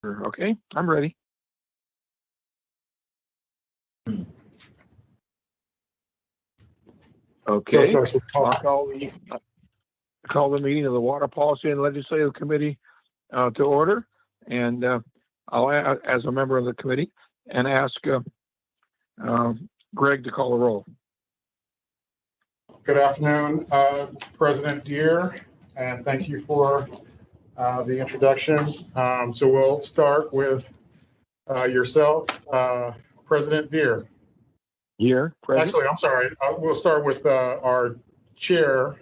Okay, I'm ready. Okay, I'll call the meeting of the Water Policy and Legislative Committee to order, and I'll, as a member of the committee, and ask Greg to call the roll. Good afternoon, President Deere, and thank you for the introduction. So we'll start with yourself, President Deere. Here, President. Actually, I'm sorry. We'll start with our chair,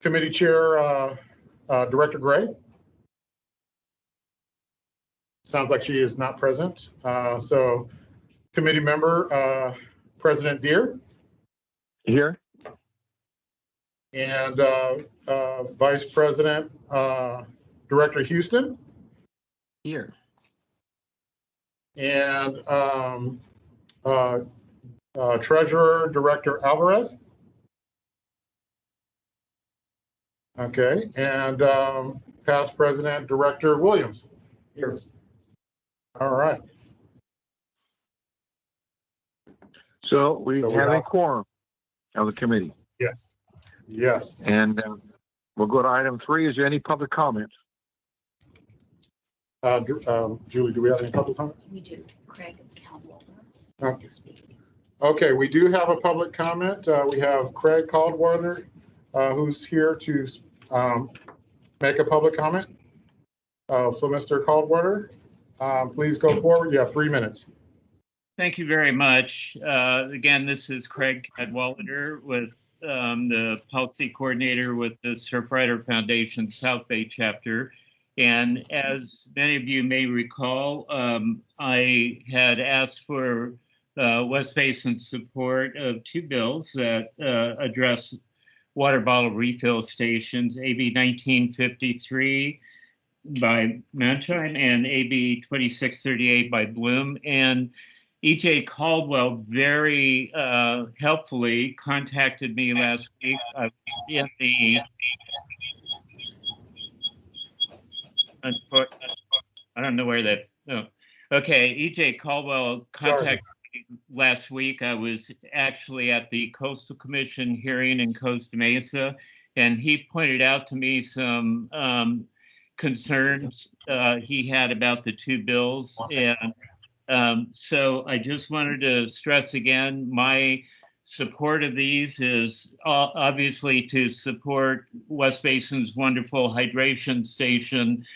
committee chair, Director Gray. Sounds like she is not present. So committee member, President Deere. Here. And Vice President, Director Houston. Here. And Treasurer, Director Alvarez. Okay, and past President, Director Williams. Here. All right. So we have a quorum of the committee. Yes. Yes. And we'll go to item 3. Is there any public comments? Julie, do we have any public comments? We do. Craig Caldwell Okay. to speak. Okay, we do have a public comment. We have Craig Caldwell, who's here to make a public comment. So Mr. Caldwell, please go forward. You have 3 minutes. Thank you very much. Again, this is Craig Cadwalader with the policy coordinator with the Surfrider Foundation South Bay chapter. And as many of you may recall, I had asked for West Basin support of 2 bills that address water bottle refill stations, AB 1953 by Manshine and AB 2638 by Bloom. And E.J. Caldwell very helpfully contacted me last week. I was in the I don't know where that. Oh, okay. E.J. Caldwell contacted me last week. I was actually at the Coastal Commission hearing in Costa Mesa, and he pointed out to me some concerns he had about the 2 bills. And so I just wanted to stress again, my support of these is obviously to support West Basin's wonderful hydration station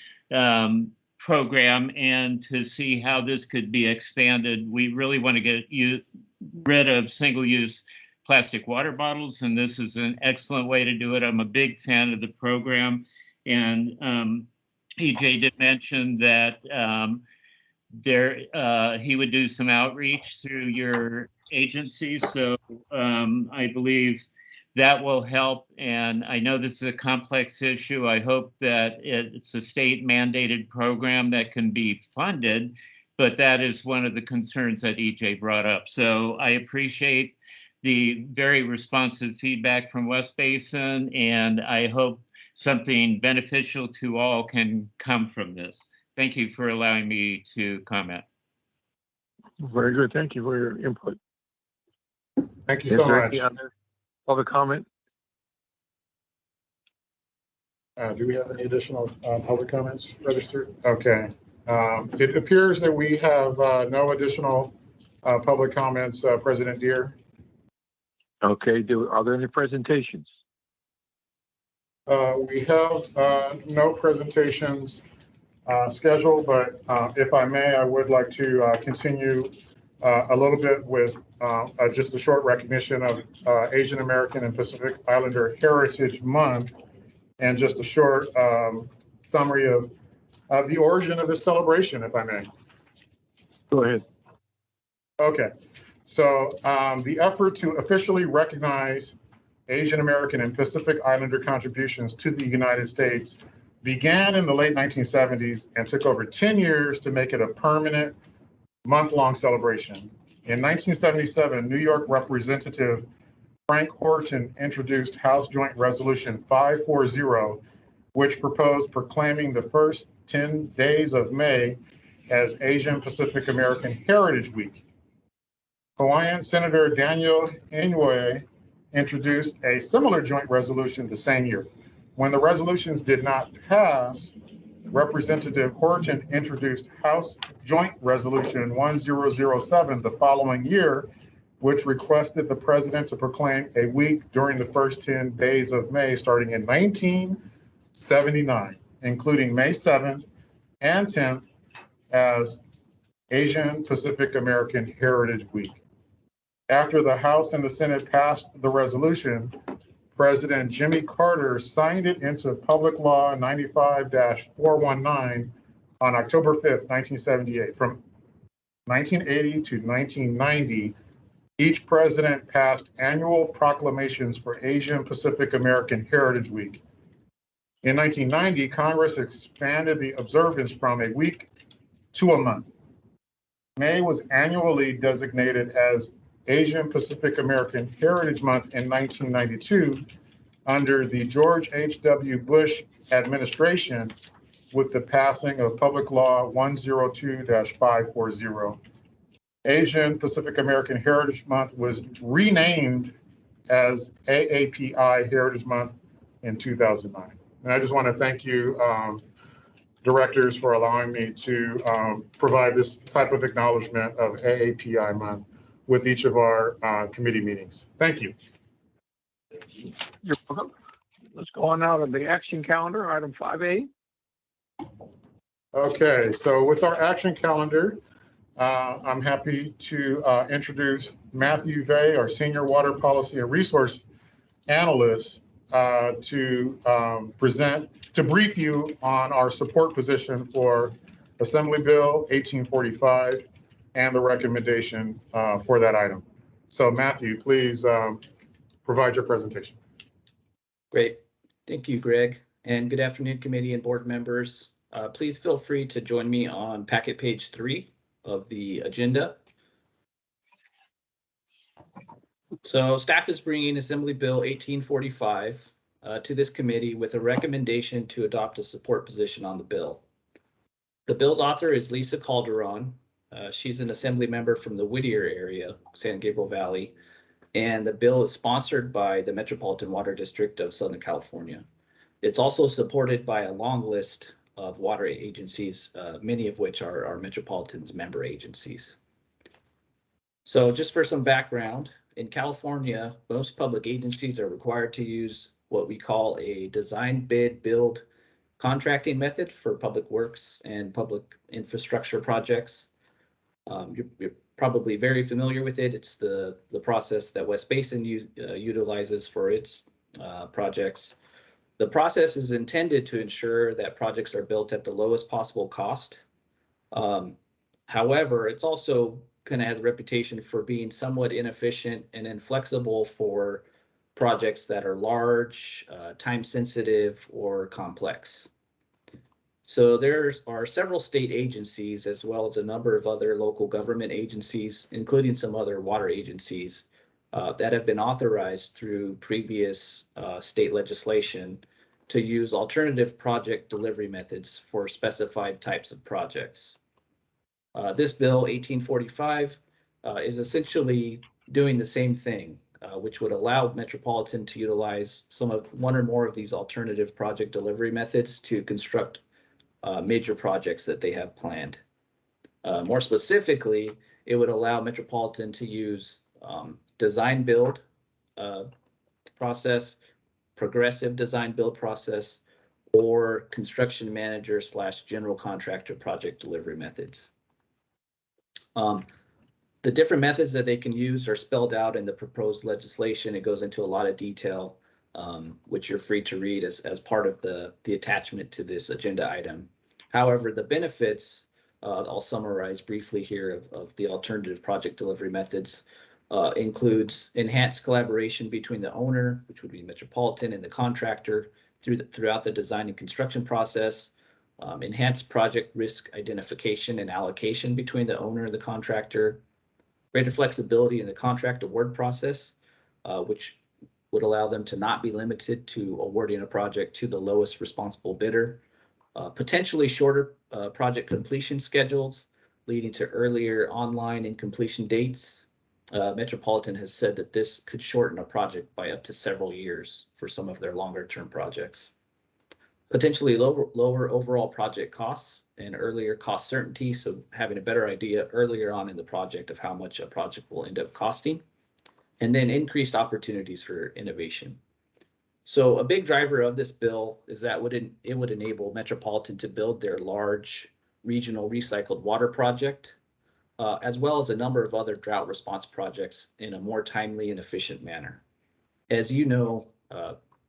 program and to see how this could be expanded. We really want to get rid of single-use plastic water bottles, and this is an excellent way to do it. I'm a big fan of the program, and EJ did mention that he would do some outreach through your agency, so I believe that will help. And I know this is a complex issue. I hope that it's a state mandated program that can be funded, but that is one of the concerns that EJ brought up. So I appreciate the very responsive feedback from West Basin, and I hope something beneficial to all can come from this. Thank you for allowing me to comment. Very good. Thank you for your input. Thank you so much. Public comment? Do we have any additional public comments registered? Okay. It appears that we have no additional public comments, President Deere. Okay. Are there any presentations? We have no presentations scheduled, but if I may, I would like to continue a little bit with just a short recognition of Asian American and Pacific Islander Heritage Month, and just a short summary of the origin of this celebration, if I may. Go ahead. Okay, so the effort to officially recognize Asian American and Pacific Islander contributions to the United States began in the late 1970s and took over 10 years to make it a permanent month-long celebration. In 1977, New York Representative Frank Horton introduced House Joint Resolution 540, which proposed proclaiming the first 10 days of May as Asian Pacific American Heritage Week. Hawaiian Senator Daniel Inouye introduced a similar joint resolution the same year. When the resolutions did not pass, Representative Horton introduced House Joint Resolution 1007 the following year, which requested the president to proclaim a week during the first 10 days of May, starting in 1979, including May 7th and 10th as Asian Pacific American Heritage Week. After the House and the Senate passed the resolution, President Jimmy Carter signed it into Public Law 95-419 on October 5th, 1978. From 1980 to 1990, each president passed annual proclamations for Asian Pacific American Heritage Week. In 1990, Congress expanded the observance from a week to a month. May was annually designated as Asian Pacific American Heritage Month in 1992 under the George H.W. Bush administration with the passing of Public Law 102-540. Asian Pacific American Heritage Month was renamed as AAPI Heritage Month in 2009. And I just want to thank you, directors, for allowing me to provide this type of acknowledgement of AAPI Month with each of our committee meetings. Thank you. You're welcome. Let's go on now to the action calendar, item 5A. Okay, so with our action calendar, I'm happy to introduce Matthew Vey, our Senior Water Policy and Resource Analyst, to brief you on our support position for Assembly Bill 1845 and the recommendation for that item. So Matthew, please provide your presentation. Great. Thank you, Greg. And good afternoon, committee and board members. Please feel free to join me on packet page 3 of the agenda. So staff is bringing Assembly Bill 1845 to this committee with a recommendation to adopt a support position on the bill. The bill's author is Lisa Calderon. She's an assembly member from the Whittier area, San Gabriel Valley, and the bill is sponsored by the Metropolitan Water District of Southern California. It's also supported by a long list of water agencies, many of which are Metropolitan's member agencies. So just for some background, in California, most public agencies are required to use what we call a design, bid, build contracting method for public works and public infrastructure projects. You're probably very familiar with it. It's the process that West Basin utilizes for its projects. The process is intended to ensure that projects are built at the lowest possible cost. However, it's also kind of has a reputation for being somewhat inefficient and inflexible for projects that are large, time sensitive, or complex. So there are several state agencies, as well as a number of other local government agencies, including some other water agencies, that have been authorized through previous state legislation to use alternative project delivery methods for specified types of projects. This bill, 1845, is essentially doing the same thing, which would allow Metropolitan to utilize one or more of these alternative project delivery methods to construct major projects that they have planned. More specifically, it would allow Metropolitan to use design build process, progressive design build process, or construction manager / general contractor project delivery methods. The different methods that they can use are spelled out in the proposed legislation. It goes into a lot of detail, which you're free to read as part of the attachment to this agenda item. However, the benefits, I'll summarize briefly here of the alternative project delivery methods, includes enhanced collaboration between the owner, which would be Metropolitan, and the contractor throughout the design and construction process, enhanced project risk identification and allocation between the owner and the contractor, greater flexibility in the contract award process, which would allow them to not be limited to awarding a project to the lowest responsible bidder, potentially shorter project completion schedules, leading to earlier online and completion dates. Metropolitan has said that this could shorten a project by up to several years for some of their longer term projects. Potentially lower overall project costs and earlier cost certainty, so having a better idea earlier on in the project of how much a project will end up costing, and then increased opportunities for innovation. So a big driver of this bill is that it would enable Metropolitan to build their large regional recycled water project, as well as a number of other drought response projects in a more timely and efficient manner. As you know,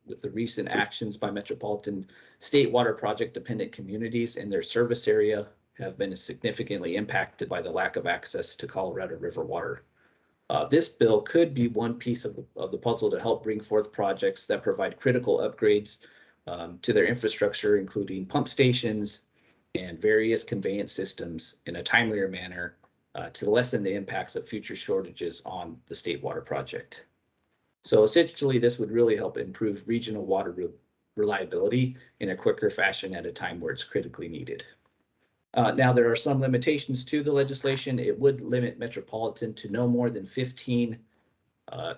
with the recent actions by Metropolitan, state water project dependent communities in their service area have been significantly impacted by the lack of access to Colorado River water. This bill could be one piece of the puzzle to help bring forth projects that provide critical upgrades to their infrastructure, including pump stations and various conveyance systems in a timelier manner to lessen the impacts of future shortages on the state water project. So essentially, this would really help improve regional water reliability in a quicker fashion at a time where it's critically needed. Now, there are some limitations to the legislation. It would limit Metropolitan to no more than 15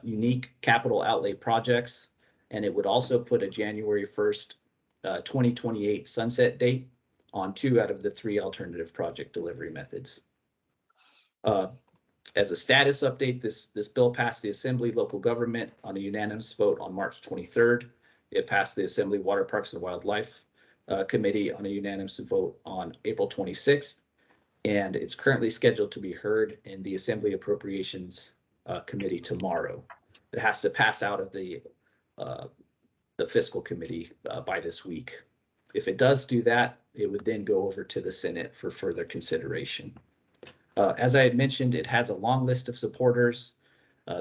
unique capital outlay projects, and it would also put a January 1st, 2028 sunset date on 2 out of the 3 alternative project delivery methods. As a status update, this bill passed the Assembly Local Government on a unanimous vote on March 23rd. It passed the Assembly Water Parks and Wildlife Committee on a unanimous vote on April 26th, and it's currently scheduled to be heard in the Assembly Appropriations Committee tomorrow. It has to pass out of the Fiscal Committee by this week. If it does do that, it would then go over to the Senate for further consideration. As I had mentioned, it has a long list of supporters.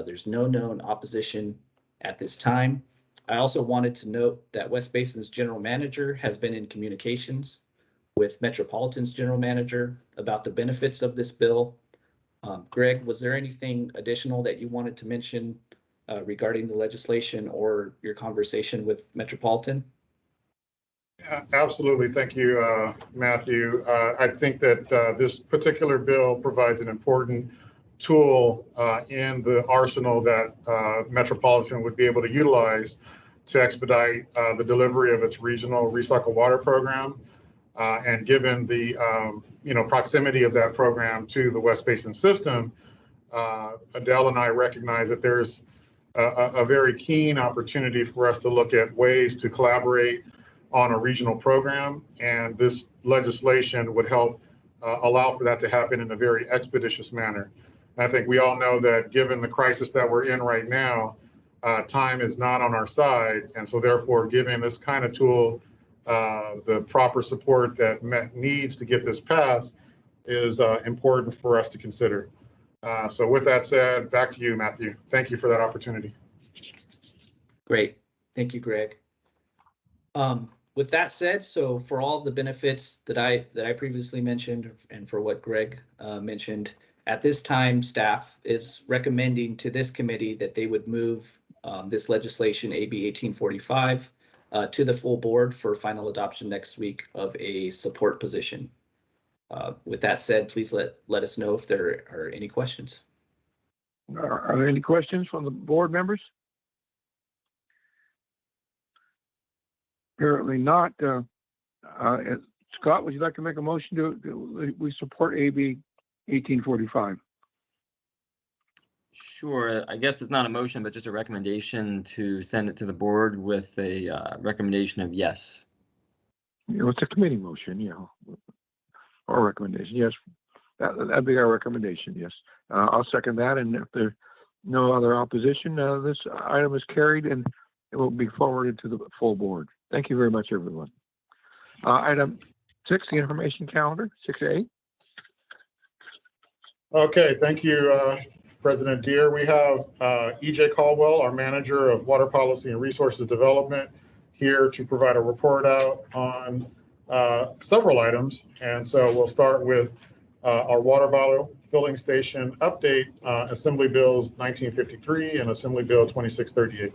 There's no known opposition at this time. I also wanted to note that West Basin's general manager has been in communications with Metropolitan's general manager about the benefits of this bill. Greg, was there anything additional that you wanted to mention regarding the legislation or your conversation with Metropolitan? Yeah, absolutely. Thank you, Matthew. I think that this particular bill provides an important tool in the arsenal that Metropolitan would be able to utilize to expedite the delivery of its regional recycled water program. And given the proximity of that program to the West Basin system, Adele and I recognize that there's a very keen opportunity for us to look at ways to collaborate on a regional program, and this legislation would help allow for that to happen in a very expeditious manner. And I think we all know that given the crisis that we're in right now, time is not on our side, and so therefore giving this kind of tool the proper support that Met needs to get this passed is important for us to consider. So with that said, back to you, Matthew. Thank you for that opportunity. Great. Thank you, Greg. With that said, so for all the benefits that I previously mentioned and for what Greg mentioned, at this time, staff is recommending to this committee that they would move this legislation, AB 1845, to the full board for final adoption next week of a support position. With that said, please let us know if there are any questions. Are there any questions from the board members? Apparently not. Scott, would you like to make a motion to we support AB 1845? Sure. I guess it's not a motion, but just a recommendation to send it to the board with a recommendation of yes. It's a committee motion, or recommendation. Yes, that'd be our recommendation. Yes, I'll second that. And if there's no other opposition, this item is carried and it will be forwarded to the full board. Thank you very much, everyone. Item 6, the information calendar, 6A. Okay, thank you, President Deere. We have EJ Caldwell, our manager of water policy and resources development, here to provide a report out on several items. And so we'll start with our water bottle filling station update, Assembly Bills 1953 and Assembly Bill 2638.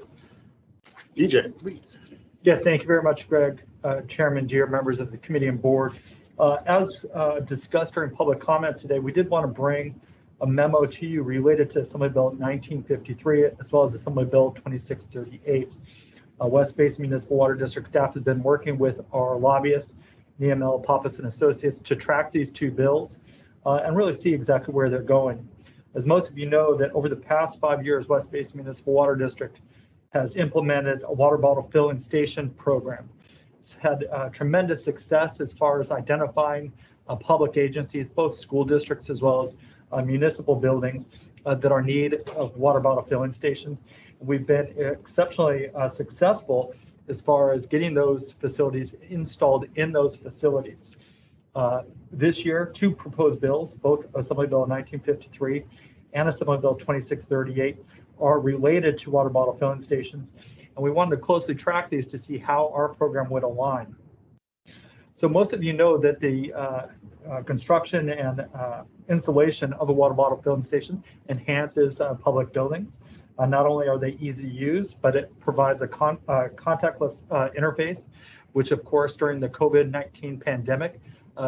EJ, please. Yes, thank you very much, Greg. Chairman, dear members of the committee and board. As discussed during public comment today, we did want to bring a memo to you related to Assembly Bill 1953 as well as Assembly Bill 2638. West Basin Municipal Water District staff has been working with our lobbyists, EML, Pappas and Associates, to track these two bills and really see exactly where they're going. As most of you know, that over the past 5 years, West Basin Municipal Water District has implemented a water bottle filling station program. It's had tremendous success as far as identifying public agencies, both school districts as well as municipal buildings that are in need of water bottle filling stations. We've been exceptionally successful as far as getting those facilities installed in those facilities. This year, two proposed bills, both Assembly Bill 1953 and Assembly Bill 2638, are related to water bottle filling stations. And we wanted to closely track these to see how our program would align. So most of you know that the construction and installation of a water bottle filling station enhances public buildings. Not only are they easy to use, but it provides a contactless interface, which of course during the COVID-19 pandemic,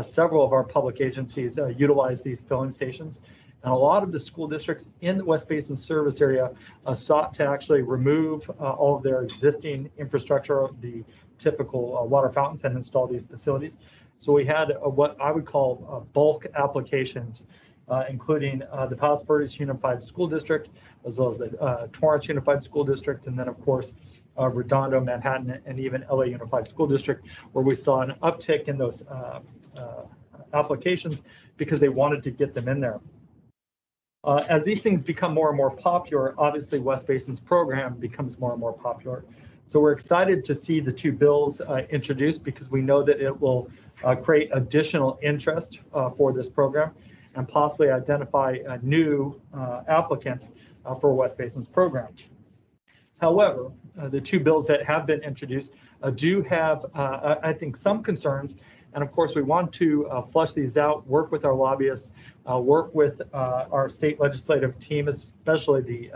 several of our public agencies utilize these filling stations. And a lot of the school districts in the West Basin service area sought to actually remove all of their existing infrastructure, the typical water fountains, and install these facilities. So we had what I would call bulk applications, including the Palos Verdes Unified School District, as well as the Torrance Unified School District, and then of course, Redondo, Manhattan, and even LA Unified School District, where we saw an uptick in those applications because they wanted to get them in there. As these things become more and more popular, obviously West Basin's program becomes more and more popular. So we're excited to see the two bills introduced because we know that it will create additional interest for this program and possibly identify new applicants for West Basin's program. However, the two bills that have been introduced do have, I think, some concerns. And of course, we want to flush these out, work with our lobbyists, work with our state legislative team, especially the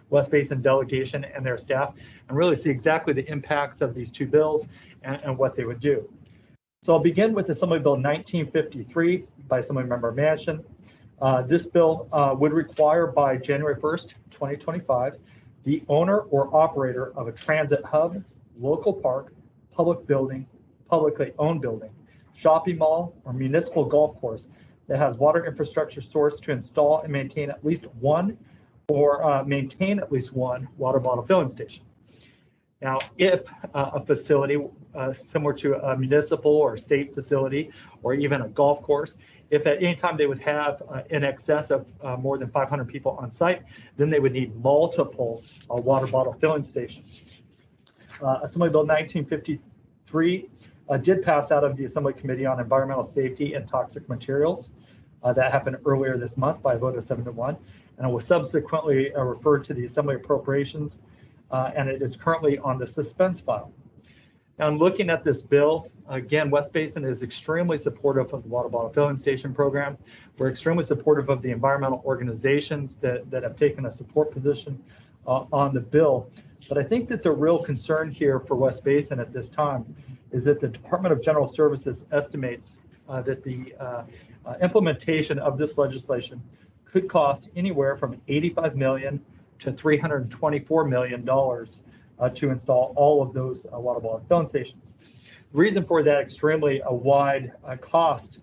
West Basin delegation and their staff, and really see exactly the impacts of these two bills and what they would do. So I'll begin with Assembly Bill 1953 by Assemblymember Manchin. This bill would require by January 1st, 2025, the owner or operator of a transit hub, local park, public building, publicly owned building, shopping mall, or municipal golf course that has water infrastructure sourced to install and maintain at least one or maintain at least one water bottle filling station. Now, if a facility similar to a municipal or state facility or even a golf course, if at any time they would have in excess of more than 500 people on site, then they would need multiple water bottle filling stations. Assembly Bill 1953 did pass out of the Assembly Committee on Environmental Safety and Toxic Materials. That happened earlier this month by a vote of 7-1, and it was subsequently referred to the Assembly Appropriations, and it is currently on the suspense file. Now, in looking at this bill, again, West Basin is extremely supportive of the water bottle filling station program. We're extremely supportive of the environmental organizations that have taken a support position on the bill. But I think that the real concern here for West Basin at this time is that the Department of General Services estimates that the implementation of this legislation could cost anywhere from $85 million to $324 million to install all of those water bottle filling stations. The reason for that extremely wide cost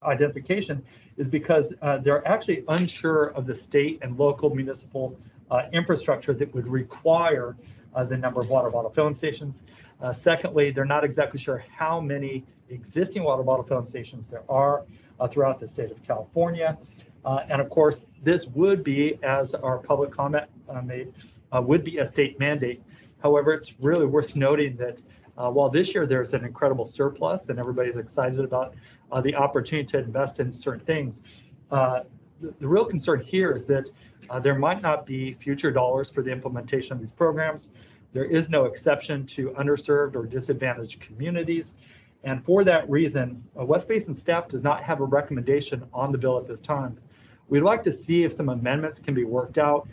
identification is because they're actually unsure of the state and local municipal infrastructure that would require the number of water bottle filling stations. Secondly, they're not exactly sure how many existing water bottle filling stations there are throughout the state of California. And of course, this would be, as our public comment made, would be a state mandate. However, it's really worth noting that while this year there's an incredible surplus and everybody's excited about the opportunity to invest in certain things, the real concern here is that there might not be future dollars for the implementation of these programs. There is no exception to underserved or disadvantaged communities. And for that reason, West Basin staff does not have a recommendation on the bill at this time. We'd like to see if some amendments can be worked out,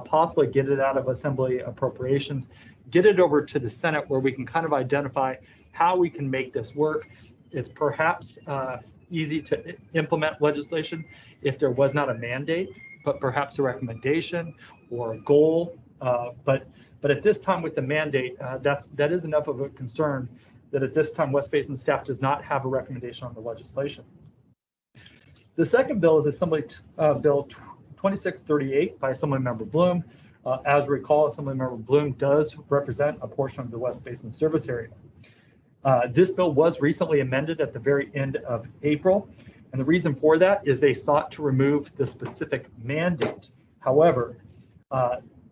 possibly get it out of Assembly Appropriations, get it over to the Senate where we can kind of identify how we can make this work. It's perhaps easy to implement legislation if there was not a mandate, but perhaps a recommendation or a goal. But at this time with the mandate, that is enough of a concern that at this time West Basin staff does not have a recommendation on the legislation. The second bill is Assembly Bill 2638 by Assemblymember Bloom. As recall, Assemblymember Bloom does represent a portion of the West Basin service area. This bill was recently amended at the very end of April, and the reason for that is they sought to remove the specific mandate. However,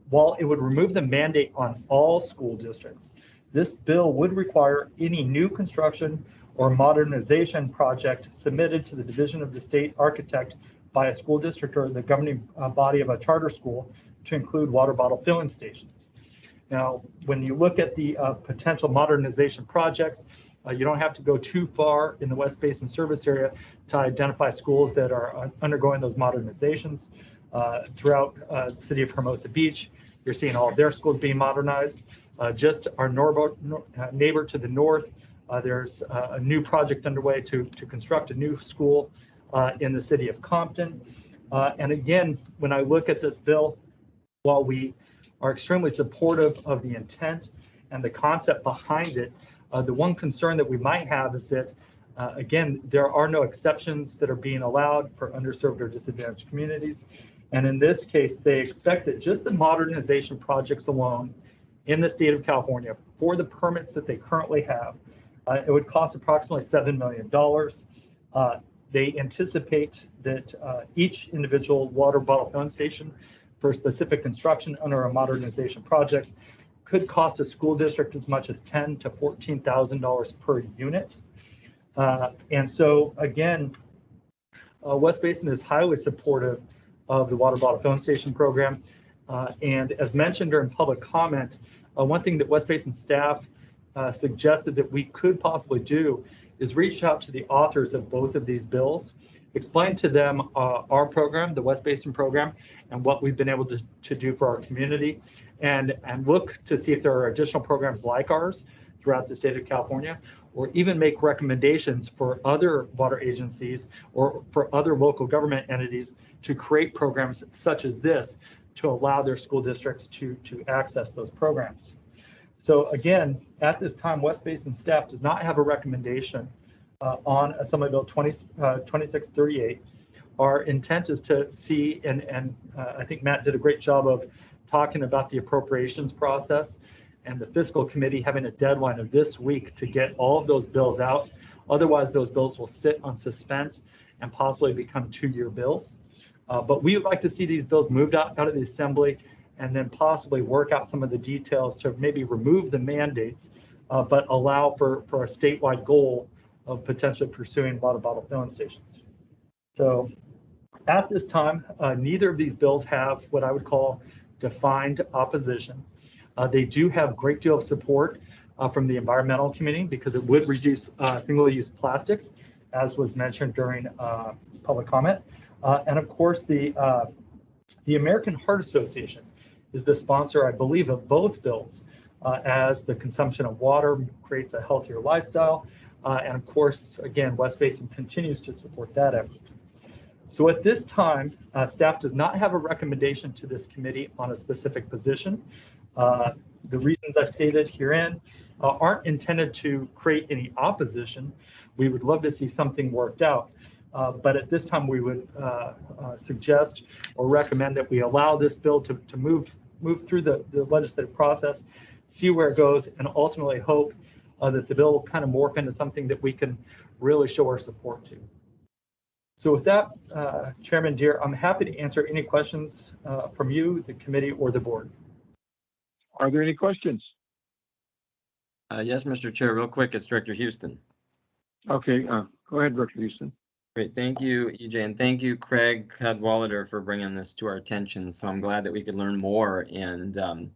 while it would remove the mandate on all school districts, this bill would require any new construction or modernization project submitted to the Division of the State Architect by a school district or the governing body of a charter school to include water bottle filling stations. Now, when you look at the potential modernization projects, you don't have to go too far in the West Basin service area to identify schools that are undergoing those modernizations. Throughout the city of Hermosa Beach, you're seeing all of their schools being modernized. Just our neighbor to the north, there's a new project underway to construct a new school in the city of Compton. And again, when I look at this bill, while we are extremely supportive of the intent and the concept behind it, the one concern that we might have is that, again, there are no exceptions that are being allowed for underserved or disadvantaged communities. And in this case, they expect that just the modernization projects alone in the state of California for the permits that they currently have, it would cost approximately $7 million. They anticipate that each individual water bottle filling station for specific construction under a modernization project could cost a school district as much as $10,000 to $14,000 per unit. And so again, West Basin is highly supportive of the water bottle filling station program. And as mentioned during public comment, one thing that West Basin staff suggested that we could possibly do is reach out to the authors of both of these bills, explain to them our program, the West Basin program, and what we've been able to do for our community, and look to see if there are additional programs like ours throughout the state of California, or even make recommendations for other water agencies or for other local government entities to create programs such as this to allow their school districts to access those programs. So again, at this time, West Basin staff does not have a recommendation on Assembly Bill 2638. Our intent is to see, and I think Matt did a great job of talking about the appropriations process and the fiscal committee having a deadline of this week to get all of those bills out. Otherwise, those bills will sit on suspense and possibly become two-year bills. But we would like to see these bills moved out of the assembly and then possibly work out some of the details to maybe remove the mandates, but allow for a statewide goal of potentially pursuing water bottle filling stations. So at this time, neither of these bills have what I would call defined opposition. They do have a great deal of support from the environmental community because it would reduce single-use plastics, as was mentioned during public comment. And of course, the American Heart Association is the sponsor, I believe, of both bills, as the consumption of water creates a healthier lifestyle. And of course, again, West Basin continues to support that effort. So at this time, staff does not have a recommendation to this committee on a specific position. The reasons I've stated herein aren't intended to create any opposition. We would love to see something worked out. But at this time, we would suggest or recommend that we allow this bill to move through the legislative process, see where it goes, and ultimately hope that the bill will kind of morph into something that we can really show our support to. So with that, Chairman Deere, I'm happy to answer any questions from you, the committee, or the board. Are there any questions? Yes, Mr. Chair, real quick, it's Director Houston. Okay, go ahead, Director Houston. Great, thank you, EJ, and thank you, Craig Cadwallader, for bringing this to our attention. So I'm glad that we could learn more. And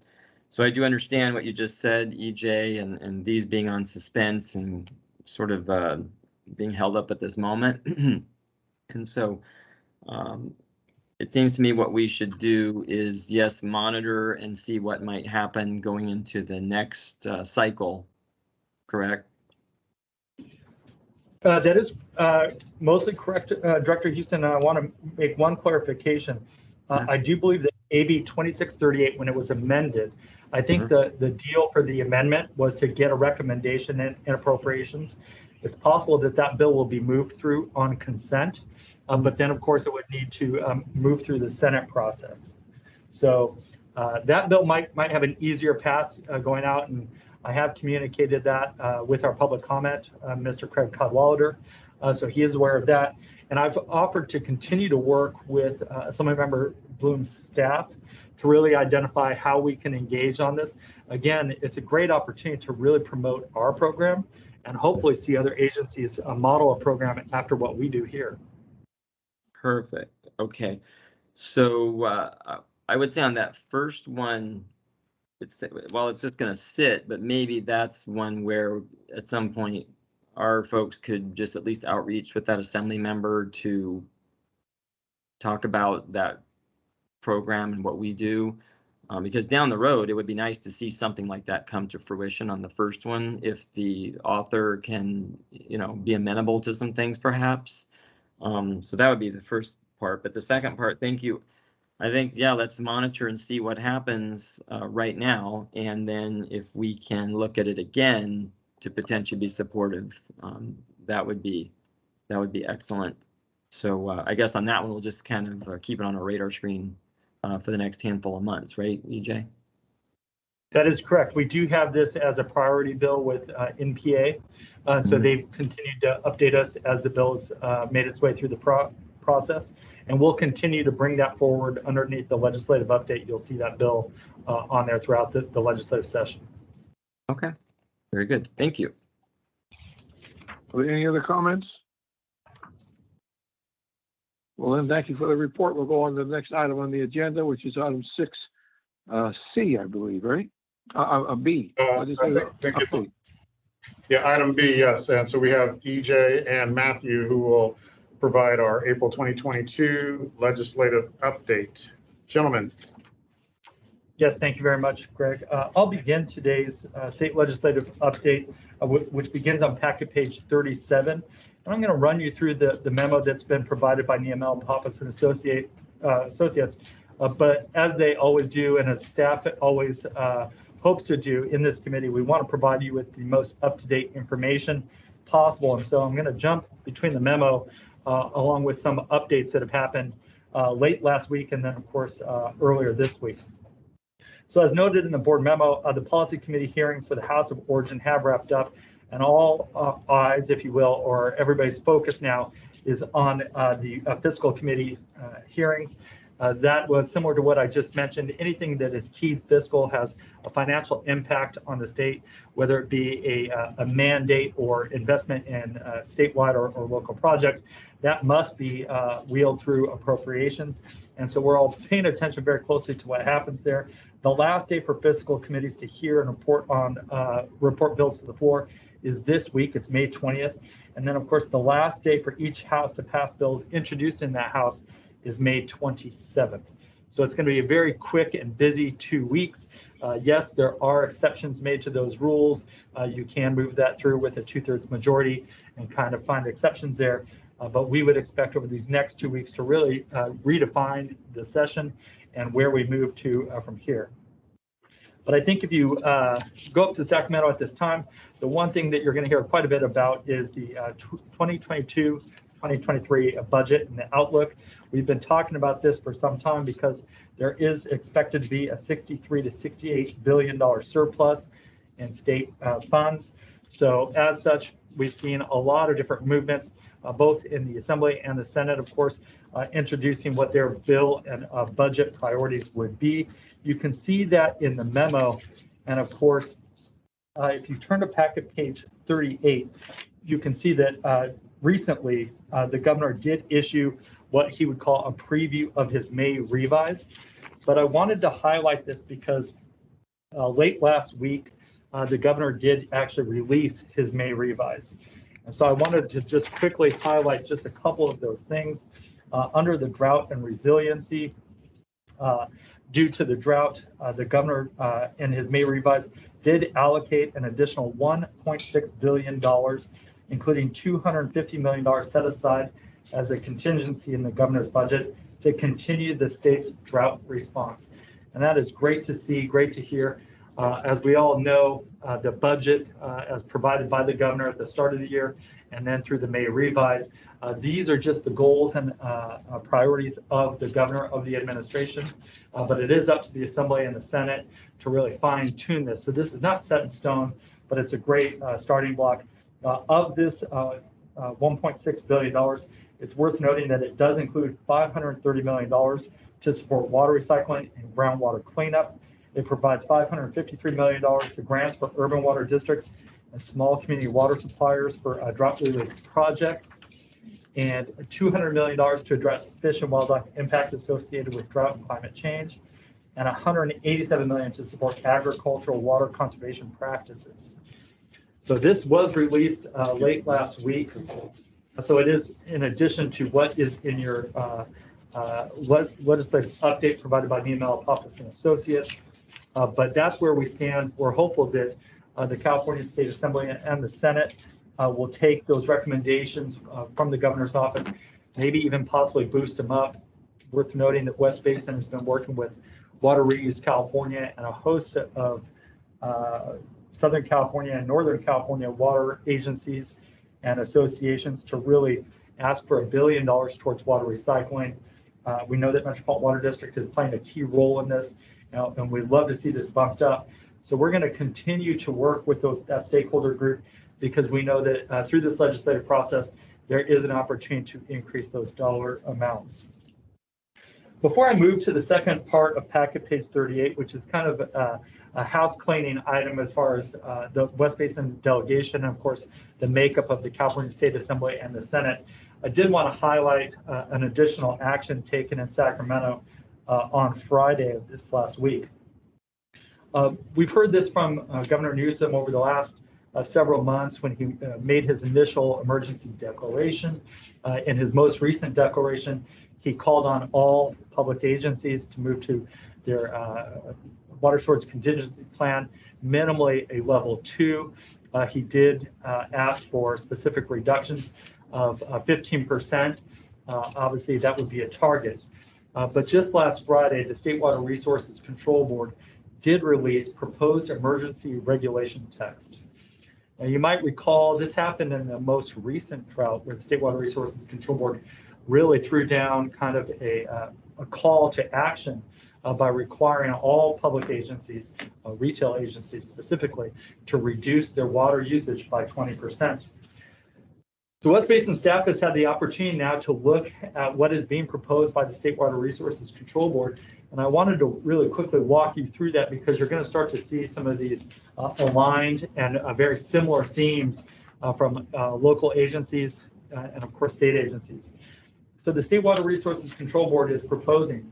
so I do understand what you just said, EJ, and these being on suspense and sort of being held up at this moment. And so it seems to me what we should do is, yes, monitor and see what might happen going into the next cycle, correct? That is mostly correct, Director Houston. I want to make one clarification. I do believe that AB 2638, when it was amended, I think the deal for the amendment was to get a recommendation in appropriations. It's possible that that bill will be moved through on consent, but then of course it would need to move through the Senate process. So that bill might have an easier path going out, and I have communicated that with our public comment, Mr. Craig Cadwalader, so he is aware of that. And I've offered to continue to work with Assemblymember Bloom's staff to really identify how we can engage on this. Again, it's a great opportunity to really promote our program and hopefully see other agencies model a program after what we do here. Perfect. Okay. So I would say on that first one, it's just going to sit, but maybe that's one where at some point our folks could just at least outreach with that assembly member to talk about that program and what we do. Because down the road, it would be nice to see something like that come to fruition on the first one, if the author can, be amenable to some things perhaps. So that would be the first part. But the second part, thank you. I think, yeah, let's monitor and see what happens right now. And then if we can look at it again to potentially be supportive, that would be excellent. So I guess on that one, we'll just kind of keep it on our radar screen for the next handful of months, right, EJ? That is correct. We do have this as a priority bill with NPA. So they've continued to update us as the bill's made its way through the process. And we'll continue to bring that forward underneath the legislative update. You'll see that bill on there throughout the legislative session. Okay, very good. Thank you. Are there any other comments? Well, then, thank you for the report. We'll go on to the next item on the agenda, which is item 6C, I believe, right? B. I think it's, yeah, item B, yes. And so we have EJ and Matthew who will provide our April 2022 legislative update. Gentlemen. Yes, thank you very much, Greg. I'll begin today's state legislative update, which begins on packet page 37. And I'm going to run you through the memo that's been provided by Niemel, Pappas and Associates. But as they always do, and as staff always hopes to do in this committee, we want to provide you with the most up-to-date information possible. And so I'm going to jump between the memo along with some updates that have happened late last week and then, of course, earlier this week. So as noted in the board memo, the policy committee hearings for the House of Origin have wrapped up, and all eyes, if you will, or everybody's focus now is on the fiscal committee hearings. That was similar to what I just mentioned. Anything that is key fiscal has a financial impact on the state, whether it be a mandate or investment in statewide or local projects, that must be wheeled through appropriations. And so we're all paying attention very closely to what happens there. The last day for fiscal committees to hear and report bills to the floor is this week. It's May 20th. And then, of course, the last day for each house to pass bills introduced in that house is May 27th. So it's going to be a very quick and busy 2 weeks. Yes, there are exceptions made to those rules. You can move that through with a 2/3 majority and kind of find exceptions there. But we would expect over these next 2 weeks to really redefine the session and where we move to from here. But I think if you go up to Sacramento at this time, the one thing that you're going to hear quite a bit about is the 2022-2023 budget and the outlook. We've been talking about this for some time because there is expected to be a $63 to $68 billion surplus in state funds. So as such, we've seen a lot of different movements, both in the Assembly and the Senate, of course, introducing what their bill and budget priorities would be. You can see that in the memo. And of course, if you turn to packet page 38, you can see that recently the governor did issue what he would call a preview of his May revise. But I wanted to highlight this because late last week, the governor did actually release his May revise. And so I wanted to just quickly highlight just a couple of those things. Under the drought and resiliency, due to the drought, the governor in his May revise did allocate an additional $1.6 billion, including $250 million set aside as a contingency in the governor's budget to continue the state's drought response. And that is great to see, great to hear. As we all know, the budget as provided by the governor at the start of the year and then through the May revise, these are just the goals and priorities of the governor, of the administration, but it is up to the Assembly and the Senate to really fine tune this. So this is not set in stone, but it's a great starting block. Of this $1.6 billion, it's worth noting that it does include $530 million to support water recycling and groundwater cleanup. It provides $553 million to grants for urban water districts and small community water suppliers for drought relief projects, and $200 million to address fish and wildlife impacts associated with drought and climate change, and $187 million to support agricultural water conservation practices. So this was released late last week. So it is in addition to what is in your legislative update provided by me and Mel Pappas and Associates. But that's where we stand. We're hopeful that the California State Assembly and the Senate will take those recommendations from the governor's office, maybe even possibly boost them up. Worth noting that West Basin has been working with Water Reuse California and a host of Southern California and Northern California water agencies and associations to really ask for $1 billion towards water recycling. We know that Metropolitan Water District is playing a key role in this, and we'd love to see this bumped up. So we're going to continue to work with that stakeholder group, because we know that through this legislative process, there is an opportunity to increase those dollar amounts. Before I move to the second part of packet page 38, which is kind of a house cleaning item as far as the West Basin delegation, and of course, the makeup of the California State Assembly and the Senate, I did want to highlight an additional action taken in Sacramento on Friday of this last week. We've heard this from Governor Newsom over the last several months when he made his initial emergency declaration. In his most recent declaration, he called on all public agencies to move to their water shortage contingency plan, minimally a level 2. He did ask for specific reductions of 15%. Obviously, that would be a target. But just last Friday, the State Water Resources Control Board did release proposed emergency regulation text. Now, you might recall this happened in the most recent drought, where the State Water Resources Control Board really threw down kind of a call to action by requiring all public agencies, retail agencies specifically, to reduce their water usage by 20%. So West Basin staff has had the opportunity now to look at what is being proposed by the State Water Resources Control Board. And I wanted to really quickly walk you through that, because you're going to start to see some of these aligned and very similar themes from local agencies and of course state agencies. So the State Water Resources Control Board is proposing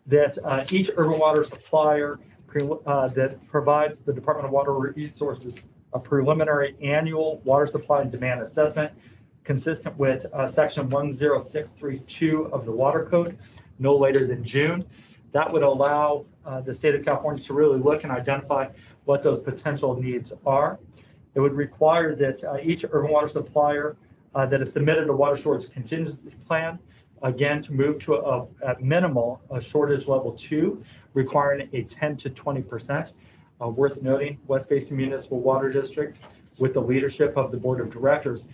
that each urban water supplier that provides the Department of Water Resources a preliminary annual water supply and demand assessment consistent with section 10632 of the Water Code no later than June. That would allow the state of California to really look and identify what those potential needs are. It would require that each urban water supplier that has submitted a water shortage contingency plan, again, to move to at minimal a shortage level 2, requiring a 10 to 20%. Worth noting, West Basin Municipal Water District, with the leadership of the Board of Directors,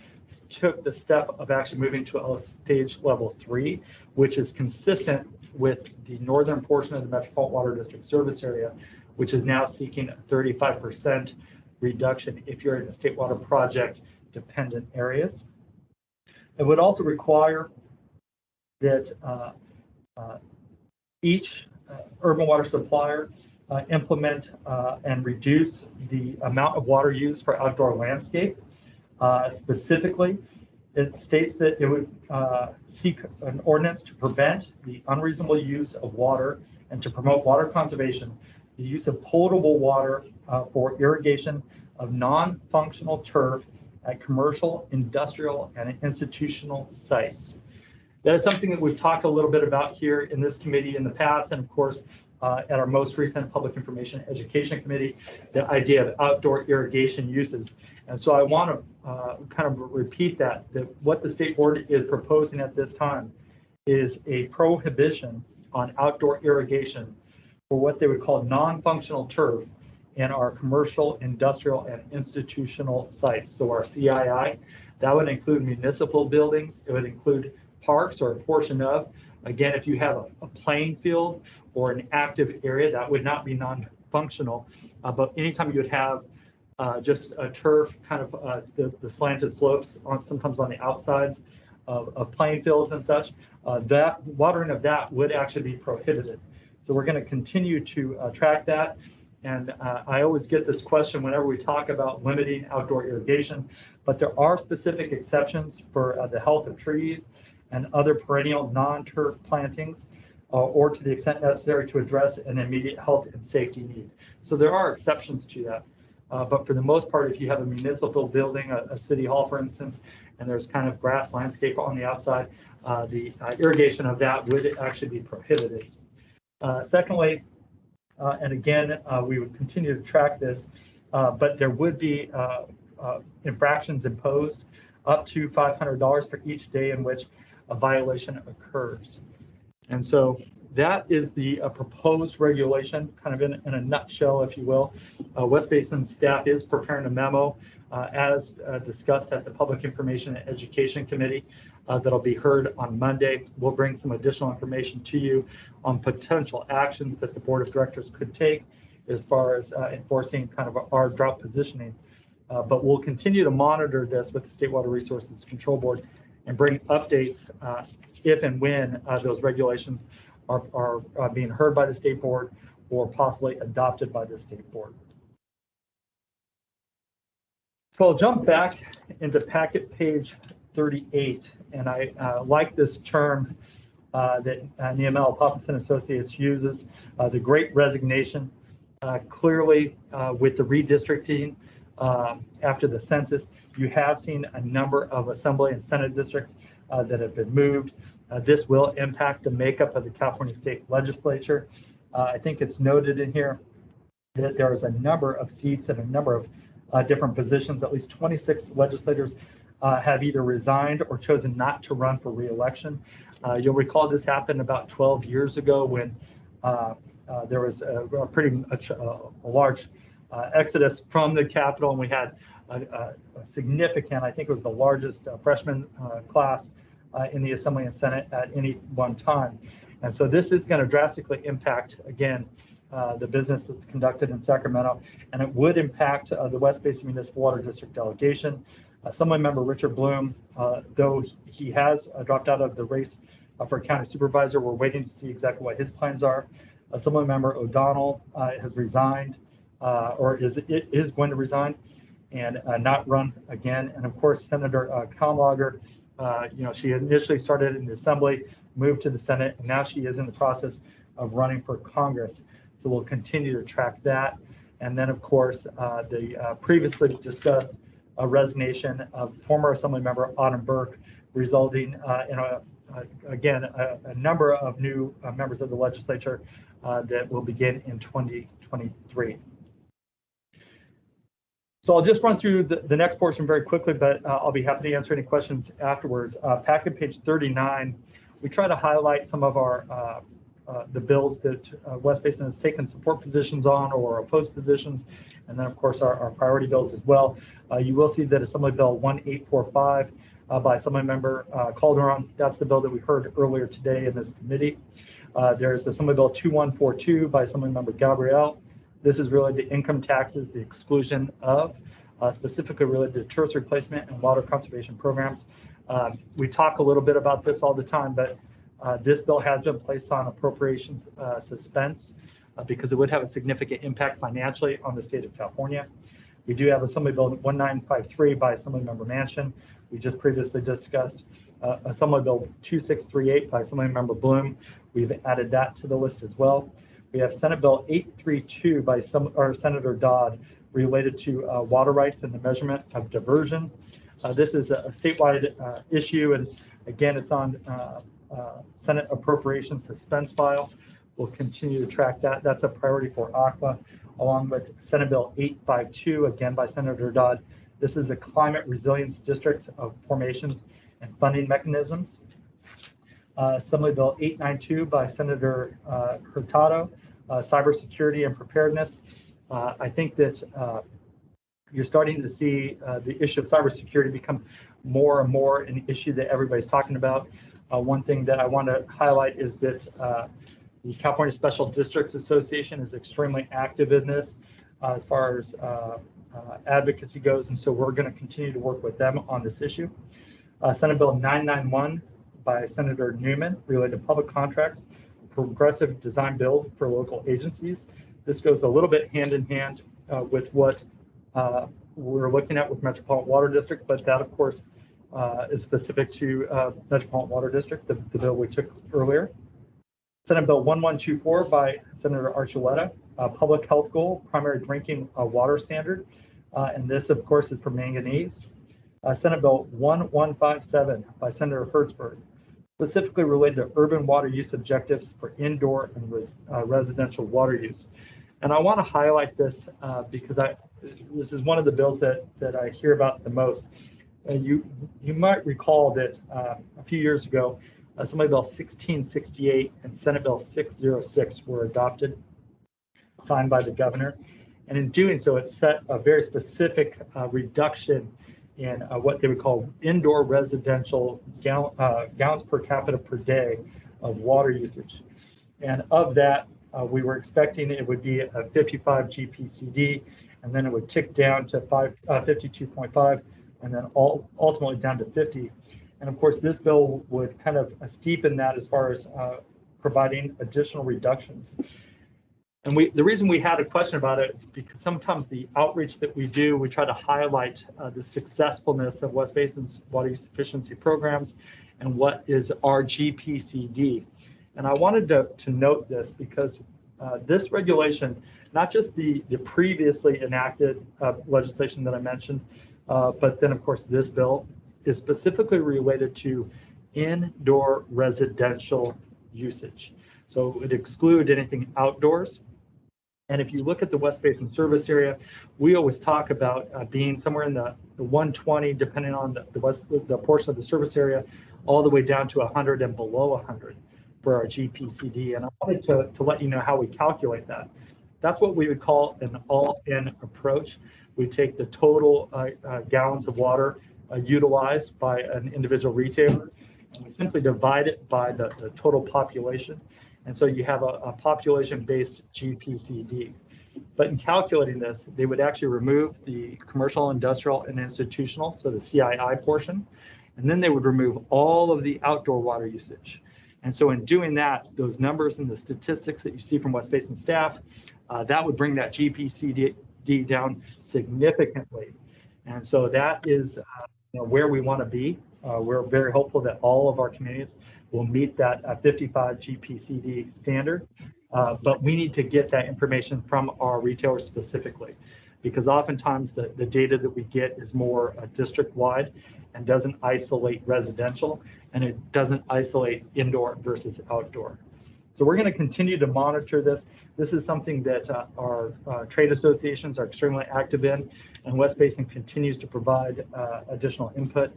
took the step of actually moving to a stage level 3, which is consistent with the northern portion of the Metropolitan Water District service area, which is now seeking a 35% reduction if you're in the state water project dependent areas. It would also require that each urban water supplier implement and reduce the amount of water used for outdoor landscape. Specifically, it states that it would seek an ordinance to prevent the unreasonable use of water and to promote water conservation, the use of potable water for irrigation of non-functional turf at commercial, industrial, and institutional sites. That is something that we've talked a little bit about here in this committee in the past, and of course, at our most recent Public Information Education Committee, the idea of outdoor irrigation uses. And so I want to kind of repeat that what the state board is proposing at this time is a prohibition on outdoor irrigation for what they would call non-functional turf in our commercial, industrial, and institutional sites. So our CII, that would include municipal buildings. It would include parks or a portion of. Again, if you have a playing field or an active area, that would not be non-functional. But anytime you would have just a turf, kind of the slanted slopes, sometimes on the outsides of playing fields and such, that watering of that would actually be prohibited. So we're going to continue to track that. And I always get this question whenever we talk about limiting outdoor irrigation, but there are specific exceptions for the health of trees and other perennial non-turf plantings, or to the extent necessary to address an immediate health and safety need. So there are exceptions to that. But for the most part, if you have a municipal building, a city hall, for instance, and there's kind of grass landscape on the outside, the irrigation of that would actually be prohibited. Secondly, and again, we would continue to track this, but there would be infractions imposed up to $500 for each day in which a violation occurs. And so that is the proposed regulation, kind of in a nutshell, if you will. West Basin staff is preparing a memo as discussed at the Public Information and Education Committee that'll be heard on Monday. We'll bring some additional information to you on potential actions that the Board of Directors could take as far as enforcing kind of our drought positioning. But we'll continue to monitor this with the State Water Resources Control Board and bring updates if and when those regulations are being heard by the State Board or possibly adopted by the State Board. So I'll jump back into packet page 38, and I like this term that Niemel Papasan Associates uses, the Great Resignation. Clearly, with the redistricting after the census, you have seen a number of Assembly and Senate districts that have been moved. This will impact the makeup of the California State Legislature. I think it's noted in here that there is a number of seats and a number of different positions. At least 26 legislators have either resigned or chosen not to run for re-election. You'll recall this happened about 12 years ago when there was a pretty much a large exodus from the Capitol, and we had a significant, I think it was the largest freshman class in the Assembly and Senate at any one time. And so this is going to drastically impact, again, the business that's conducted in Sacramento, and it would impact the West Basin Municipal Water District delegation. Assemblymember Richard Bloom, though he has dropped out of the race for county supervisor, we're waiting to see exactly what his plans are. Assemblymember O'Donnell has resigned, or is going to resign and not run again. And of course, Senator Kahnlager, she initially started in the Assembly, moved to the Senate, and now she is in the process of running for Congress. So we'll continue to track that. And then, of course, the previously discussed resignation of former Assemblymember Autumn Burke, resulting in a number of new members of the legislature that will begin in 2023. So I'll just run through the next portion very quickly, but I'll be happy to answer any questions afterwards. Packet page 39, we try to highlight some of our the bills that West Basin has taken support positions on or opposed positions, and then of course our priority bills as well. You will see that Assembly Bill 1845 by Assemblymember Calderon, that's the bill that we heard earlier today in this committee. There's Assembly Bill 2142 by Assemblymember Gabrielle. This is really the income taxes, the exclusion of, specifically related to church replacement and water conservation programs. We talk a little bit about this all the time, but this bill has been placed on appropriations suspense because it would have a significant impact financially on the state of California. We do have Assembly Bill 1953 by Assemblymember Manchin. We just previously discussed Assembly Bill 2638 by Assemblymember Bloom. We've added that to the list as well. We have Senate Bill 832 by Senator Dodd related to water rights and the measurement of diversion. This is a statewide issue, and Again, it's on Senate Appropriations suspense file. We'll continue to track that. That's a priority for ACWA, along with Senate Bill 852, again by Senator Dodd. This is a climate resilience district of formations and funding mechanisms. Assembly Bill 892 by Senator Hurtado, cybersecurity and preparedness. I think that you're starting to see the issue of cybersecurity become more and more an issue that everybody's talking about. One thing that I want to highlight is that the California Special Districts Association is extremely active in this as far as advocacy goes, and so we're going to continue to work with them on this issue. Senate Bill 991 by Senator Newman related to public contracts, progressive design build for local agencies. This goes a little bit hand in hand with what we're looking at with Metropolitan Water District, but that of course is specific to Metropolitan Water District, the bill we took earlier. Senate Bill 1124 by Senator Archuleta, public health goal, primary drinking water standard. And this of course is for manganese. Senate Bill 1157 by Senator Hertzberg, specifically related to urban water use objectives for indoor and residential water use. And I want to highlight this because this is one of the bills that I hear about the most. You might recall that a few years ago, Assembly Bill 1668 and Senate Bill 606 were adopted, signed by the governor. And in doing so, it set a very specific reduction in what they would call indoor residential gallons per capita per day of water usage. And of that, we were expecting it would be a 55 GPCD, and then it would tick down to 52.5, and then ultimately down to 50. And of course, this bill would kind of steepen that as far as providing additional reductions. And the reason we had a question about it is because sometimes the outreach that we do, we try to highlight the successfulness of West Basin's water use efficiency programs and what is our GPCD. And I wanted to note this because this regulation, not just the previously enacted legislation that I mentioned, but then of course this bill is specifically related to indoor residential usage. So it excludes anything outdoors. And if you look at the West Basin service area, we always talk about being somewhere in the 120, depending on the portion of the service area, all the way down to 100 and below 100 for our GPCD. And I wanted to let you know how we calculate that. That's what we would call an all-in approach. We take the total gallons of water utilized by an individual retailer, and we simply divide it by the total population. And so you have a population-based GPCD. But in calculating this, they would actually remove the commercial, industrial, and institutional, so the CII portion, and then they would remove all of the outdoor water usage. And so in doing that, those numbers and the statistics that you see from West Basin staff, that would bring that GPCD down significantly. And so that is where we want to be. We're very hopeful that all of our communities will meet that 55 GPCD standard, but we need to get that information from our retailers specifically, because oftentimes the data that we get is more district-wide and doesn't isolate residential, and it doesn't isolate indoor versus outdoor. So we're going to continue to monitor this. This is something that our trade associations are extremely active in, and West Basin continues to provide additional input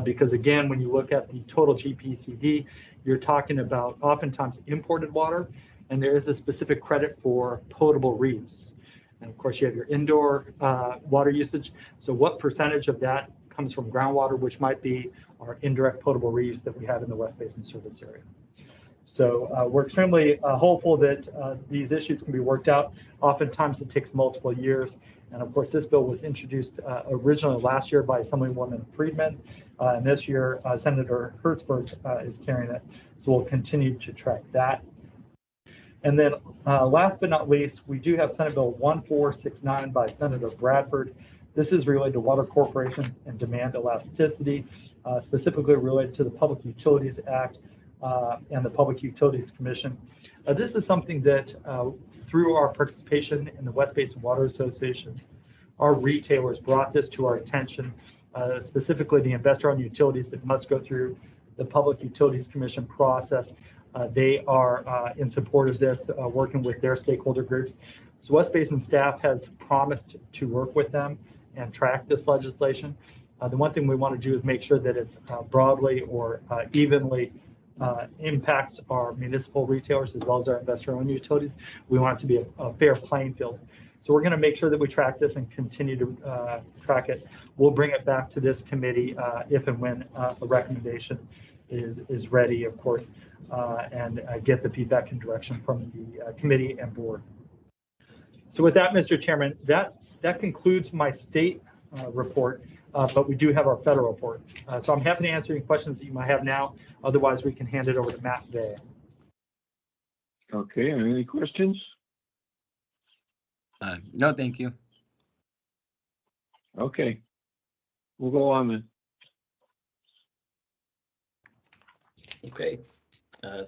because, again, when you look at the total GPCD, you're talking about oftentimes imported water, and there is a specific credit for potable reuse. And of course, you have your indoor water usage. So what percentage of that comes from groundwater, which might be our indirect potable reuse that we have in the West Basin service area. So we're extremely hopeful that these issues can be worked out. Oftentimes it takes multiple years. And of course, this bill was introduced originally last year by Assemblywoman Friedman. And this year, Senator Hertzberg is carrying it. So we'll continue to track that. And then last but not least, we do have Senate Bill 1469 by Senator Bradford. This is related to water corporations and demand elasticity, specifically related to the Public Utilities Act and the Public Utilities Commission. This is something that through our participation in the West Basin Water Association, our retailers brought this to our attention, specifically the investor-owned utilities that must go through the Public Utilities Commission process. They are in support of this, working with their stakeholder groups. So West Basin staff has promised to work with them and track this legislation. The one thing we want to do is make sure that it's broadly or evenly impacts our municipal retailers as well as our investor-owned utilities. We want it to be a fair playing field. So we're going to make sure that we track this and continue to track it. We'll bring it back to this committee if and when a recommendation is ready, of course, and get the feedback and direction from the committee and board. So with that, Mr. Chairman, that concludes my state report, but we do have our federal report. So I'm happy to answer any questions that you might have now. Otherwise, we can hand it over to Matt today. Okay, any questions? No, thank you. Okay, we'll go on then. Okay,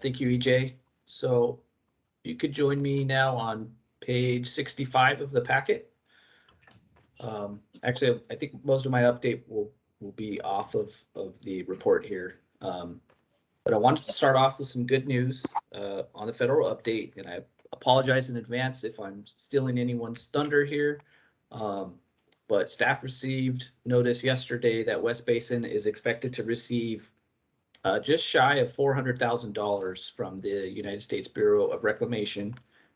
thank you, EJ. So you could join me now on page 65 of the packet. Actually, I think most of my update will be off of the report here. But I wanted to start off with some good news on the federal update, and I apologize in advance if I'm stealing anyone's thunder here. But staff received notice yesterday that West Basin is expected to receive just shy of $400,000 from the United States Bureau of Reclamation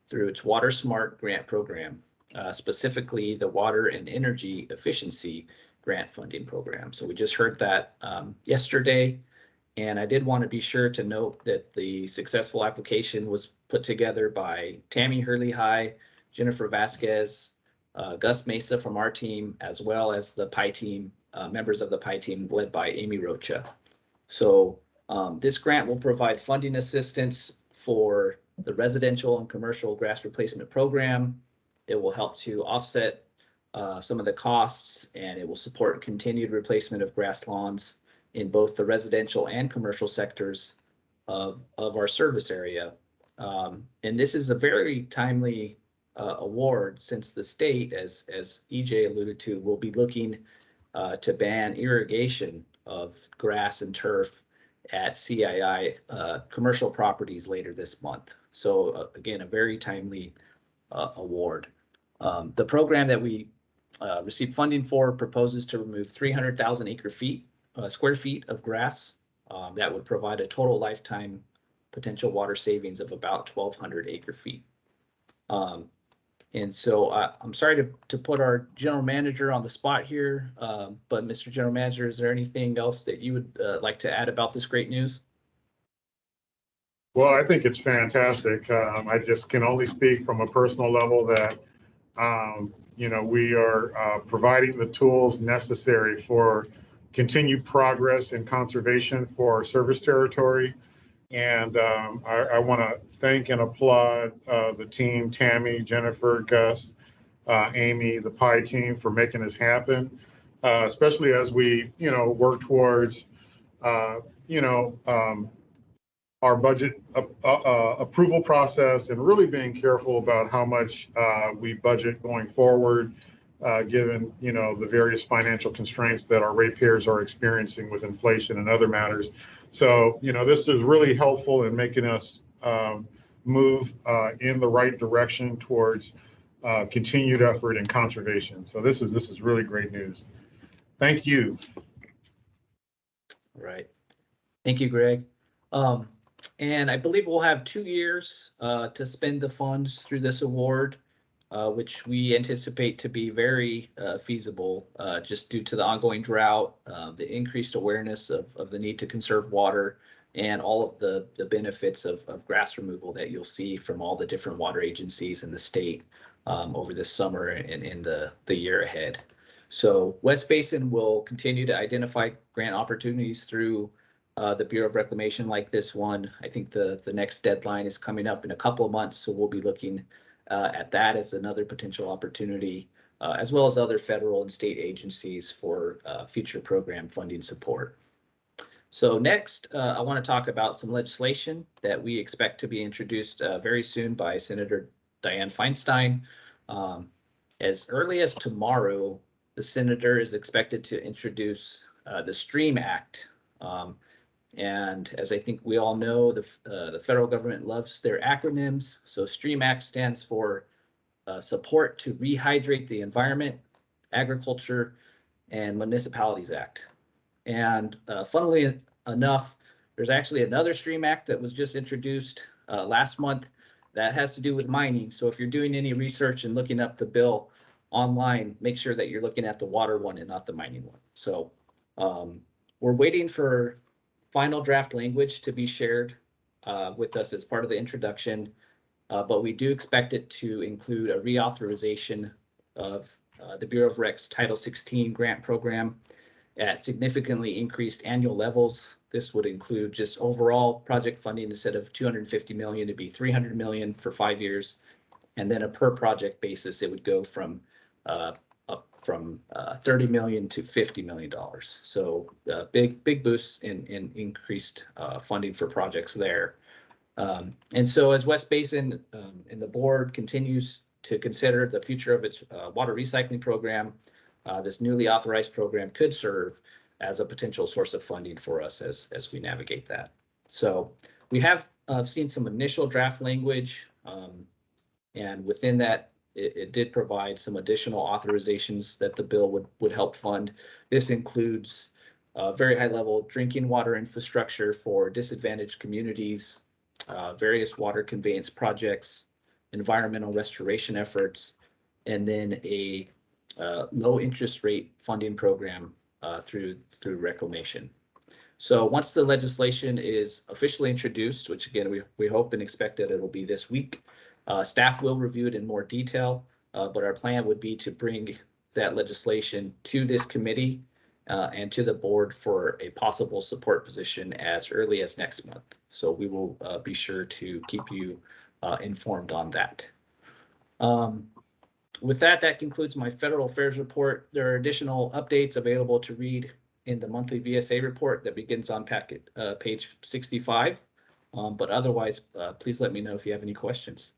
through its Water Smart grant program, specifically the Water and Energy Efficiency Grant Funding Program. So we just heard that yesterday, and I did want to be sure to note that the successful application was put together by Tammy Hurley-High, Jennifer Vasquez, Gus Mesa from our team, as well as the PI team, members of the PI team led by Amy Rocha. So this grant will provide funding assistance for the residential and commercial grass replacement program. It will help to offset some of the costs, and it will support continued replacement of grass lawns in both the residential and commercial sectors of our service area. And this is a very timely award, since the state, as EJ alluded to, will be looking to ban irrigation of grass and turf at CII commercial properties later this month. So again, a very timely award. The program that we received funding for proposes to remove 300,000 square feet of grass. That would provide a total lifetime potential water savings of about 1,200 acre feet. And so I'm sorry to put our general manager on the spot here, but Mr. General Manager, is there anything else that you would like to add about this great news? Well, I think it's fantastic. I just can only speak from a personal level that, we are providing the tools necessary for continued progress and conservation for our service territory. And I want to thank and applaud the team, Tammy, Jennifer, Gus, Amy, the PI team, for making this happen, especially as we, work towards, our budget approval process, and really being careful about how much we budget going forward, given, the various financial constraints that our ratepayers are experiencing with inflation and other matters. So, this is really helpful in making us move in the right direction towards continued effort in conservation. So this is really great news. Thank you. Right. Thank you, Greg. And I believe we'll have 2 years to spend the funds through this award, which we anticipate to be very feasible, just due to the ongoing drought, the increased awareness of the need to conserve water, and all of the benefits of grass removal that you'll see from all the different water agencies in the state over this summer and in the year ahead. So West Basin will continue to identify grant opportunities through the Bureau of Reclamation like this one. I think the next deadline is coming up in a couple of months, so we'll be looking at that as another potential opportunity, as well as other federal and state agencies for future program funding support. So next, I want to talk about some legislation that we expect to be introduced very soon by Senator Dianne Feinstein. As early as tomorrow, the senator is expected to introduce the STREAM Act. And as I think we all know, the federal government loves their acronyms. So STREAM Act stands for Support to Rehydrate the Environment, Agriculture, and Municipalities Act. And funnily enough, there's actually another STREAM Act that was just introduced last month that has to do with mining. So if you're doing any research and looking up the bill online, make sure that you're looking at the water one and not the mining one. So we're waiting for final draft language to be shared with us as part of the introduction, but we do expect it to include a reauthorization of the Bureau of Recs Title 16 grant program at significantly increased annual levels. This would include just overall project funding instead of 250 million to be 300 million for 5 years, and then a per project basis it would go from 30 million to $50 million. So big boosts in increased funding for projects there. And so as West Basin and the board continues to consider the future of its water recycling program, this newly authorized program could serve as a potential source of funding for us as we navigate that. So we have seen some initial draft language, and within that, it did provide some additional authorizations that the bill would help fund. This includes very high level drinking water infrastructure for disadvantaged communities, various water conveyance projects, environmental restoration efforts, and then a low interest rate funding program through reclamation. So once the legislation is officially introduced, which again we hope and expect that it'll be this week, staff will review it in more detail, but our plan would be to bring that legislation to this committee and to the board for a possible support position as early as next month. So we will be sure to keep you informed on that. With that, that concludes my federal affairs report. There are additional updates available to read in the monthly VSA report that begins on packet page 65. But otherwise, please let me know if you have any questions.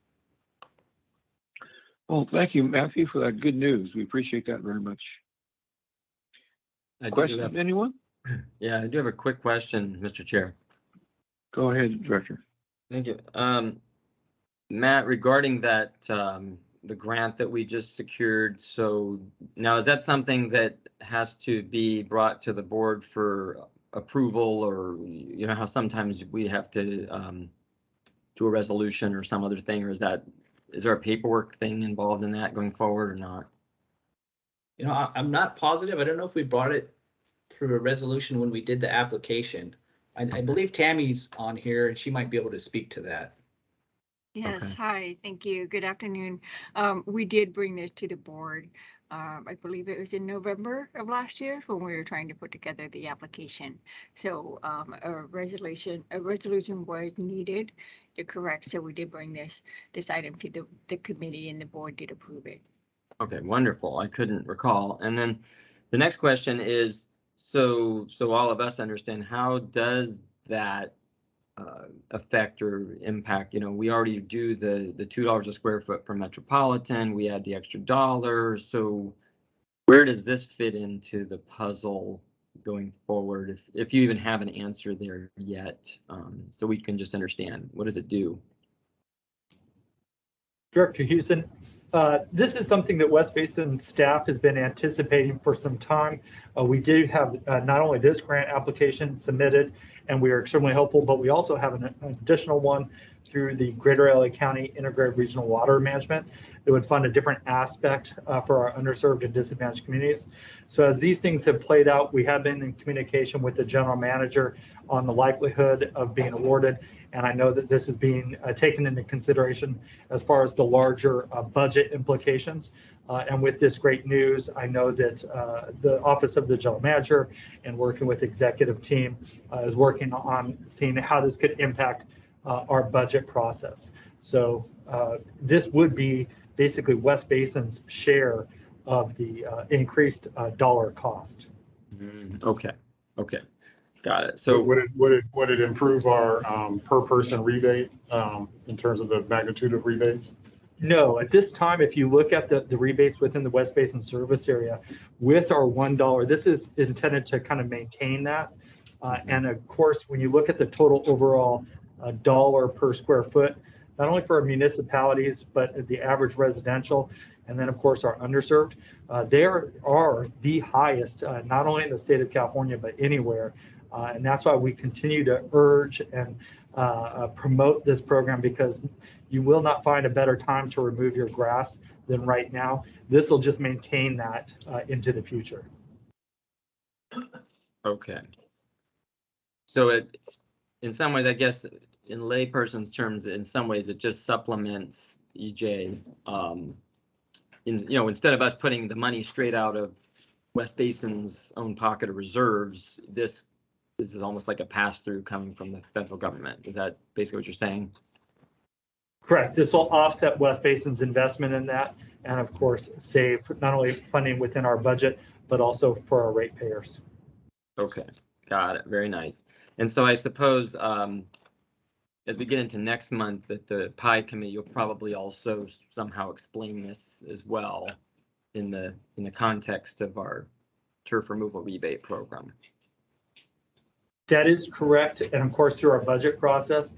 Well, thank you, Matthew, for that good news. We appreciate that very much. Questions, anyone? Yeah, I do have a quick question, Mr. Chair. Go ahead, Director. Thank you. Matt, regarding that, the grant that we just secured, so now is that something that has to be brought to the board for approval, or you know how sometimes we have to do a resolution or some other thing, or is there a paperwork thing involved in that going forward or not? You know, I'm not positive. I don't know if we brought it through a resolution when we did the application. I believe Tammy's on here and she might be able to speak to that. Yes, Okay. hi, thank you. Good afternoon. We did bring this to the board. I believe it was in November of last year when we were trying to put together the application. So a resolution was needed. You're correct. So we did bring this item to the committee and the board did approve it. Okay, wonderful. I couldn't recall. And then the next question is, so all of us understand, how does that affect or impact? You know, we already do the $2 a square foot for Metropolitan. We add the extra $1. So where does this fit into the puzzle going forward? If you even have an answer there yet, so we can just understand, what does it do? Director Houston, this is something that West Basin staff has been anticipating for some time. We do have not only this grant application submitted, and we are extremely hopeful, but we also have an additional one through the Greater LA County Integrated Regional Water Management that would fund a different aspect for our underserved and disadvantaged communities. So as these things have played out, we have been in communication with the general manager on the likelihood of being awarded. And I know that this is being taken into consideration as far as the larger budget implications. And with this great news, I know that the Office of the General Manager and working with the executive team is working on seeing how this could impact our budget process. So this would be basically West Basin's share of the increased dollar cost. Okay, got it. So would it improve our per person rebate in terms of the magnitude of rebates? No, at this time, if you look at the rebates within the West Basin service area with our $1, this is intended to kind of maintain that. And of course, when you look at the total overall dollar per square foot, not only for our municipalities, but the average residential, and then of course our underserved, they are the highest, not only in the state of California, but anywhere. And that's why we continue to urge and promote this program, because you will not find a better time to remove your grass than right now. This will just maintain that into the future. Okay. So it, in some ways, I guess, in layperson's terms, in some ways, it just supplements EJ. Instead of us putting the money straight out of West Basin's own pocket of reserves, this is almost like a pass-through coming from the federal government. Is that basically what you're saying? Correct. This will offset West Basin's investment in that, and of course, save not only funding within our budget, but also for our ratepayers. Okay, got it. Very nice. And so I suppose as we get into next month at the PI committee, you'll probably also somehow explain this as well in the context of our turf removal rebate program. That is correct, and of course through our budget process.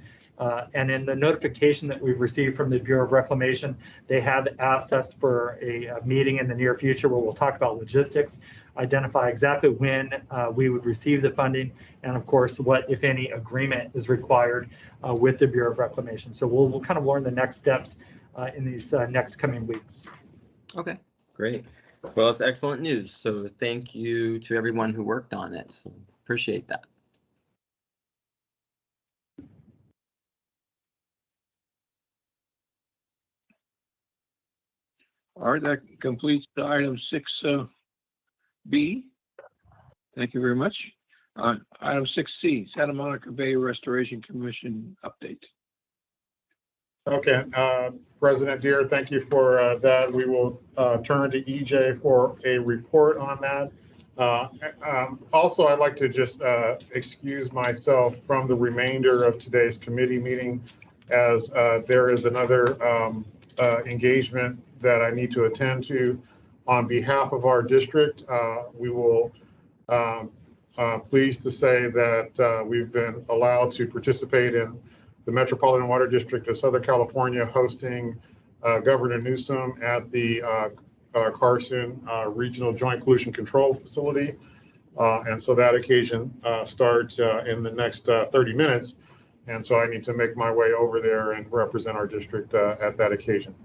And in the notification that we've received from the Bureau of Reclamation, they have asked us for a meeting in the near future where we'll talk about logistics, identify exactly when we would receive the funding, and of course what, if any, agreement is required with the Bureau of Reclamation. So we'll kind of learn the next steps in these next coming weeks. Okay, great. Well, it's excellent news. So thank you to everyone who worked on it. So appreciate that. All right, that completes the item 6B. Thank you very much. Item 6C, Santa Monica Bay Restoration Commission update. Okay, President Deere, thank you for that. We will turn to EJ for a report on that. Also, I'd like to just excuse myself from the remainder of today's committee meeting, as there is another engagement that I need to attend to on behalf of our district. We will pleased to say that we've been allowed to participate in the Metropolitan Water District of Southern California hosting Governor Newsom at the Carson Regional Joint Pollution Control Facility. And so that occasion starts in the next 30 minutes. And so I need to make my way over there and represent our district at that occasion.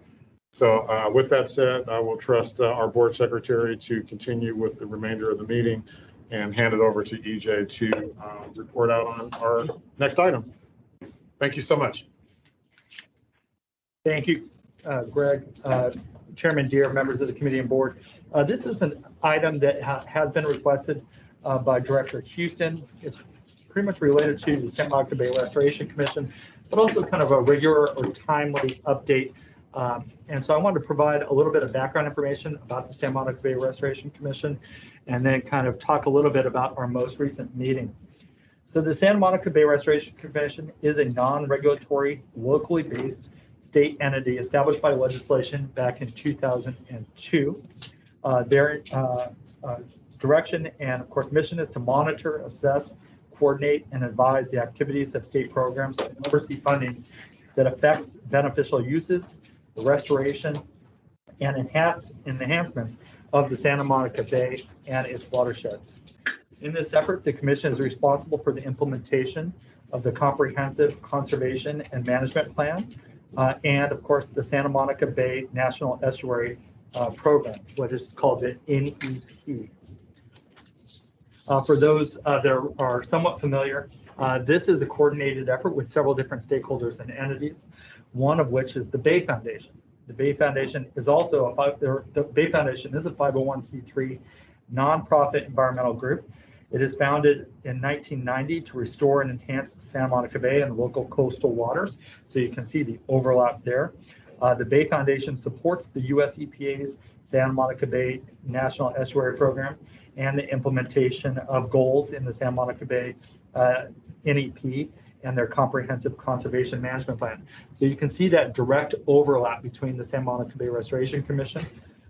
So with that said, I will trust our board secretary to continue with the remainder of the meeting and hand it over to EJ to report out on our next item. Thank you so much. Thank you, Greg, Chairman Deere, members of the committee and board. This is an item that has been requested by Director Houston. It's pretty much related to the Santa Monica Bay Restoration Commission, but also kind of a regular or timely update. And so I wanted to provide a little bit of background information about the Santa Monica Bay Restoration Commission, and then kind of talk a little bit about our most recent meeting. So the Santa Monica Bay Restoration Commission is a non-regulatory, locally based state entity established by legislation back in 2002. Their direction and, of course, mission is to monitor, assess, coordinate, and advise the activities of state programs and oversee funding that affects beneficial uses, the restoration, and enhancements of the Santa Monica Bay and its watersheds. In this effort, the Commission is responsible for the implementation of the Comprehensive Conservation and Management Plan, and of course, the Santa Monica Bay National Estuary Program, what is called the NEP. For those that are somewhat familiar, this is a coordinated effort with several different stakeholders and entities, one of which is the Bay Foundation. The Bay Foundation is also the Bay Foundation is a 501c3 nonprofit environmental group. It is founded in 1990 to restore and enhance the Santa Monica Bay and local coastal waters. So you can see the overlap there. The Bay Foundation supports the US EPA's Santa Monica Bay National Estuary Program and the implementation of goals in the Santa Monica Bay NEP and their Comprehensive Conservation Management Plan. So you can see that direct overlap between the Santa Monica Bay Restoration Commission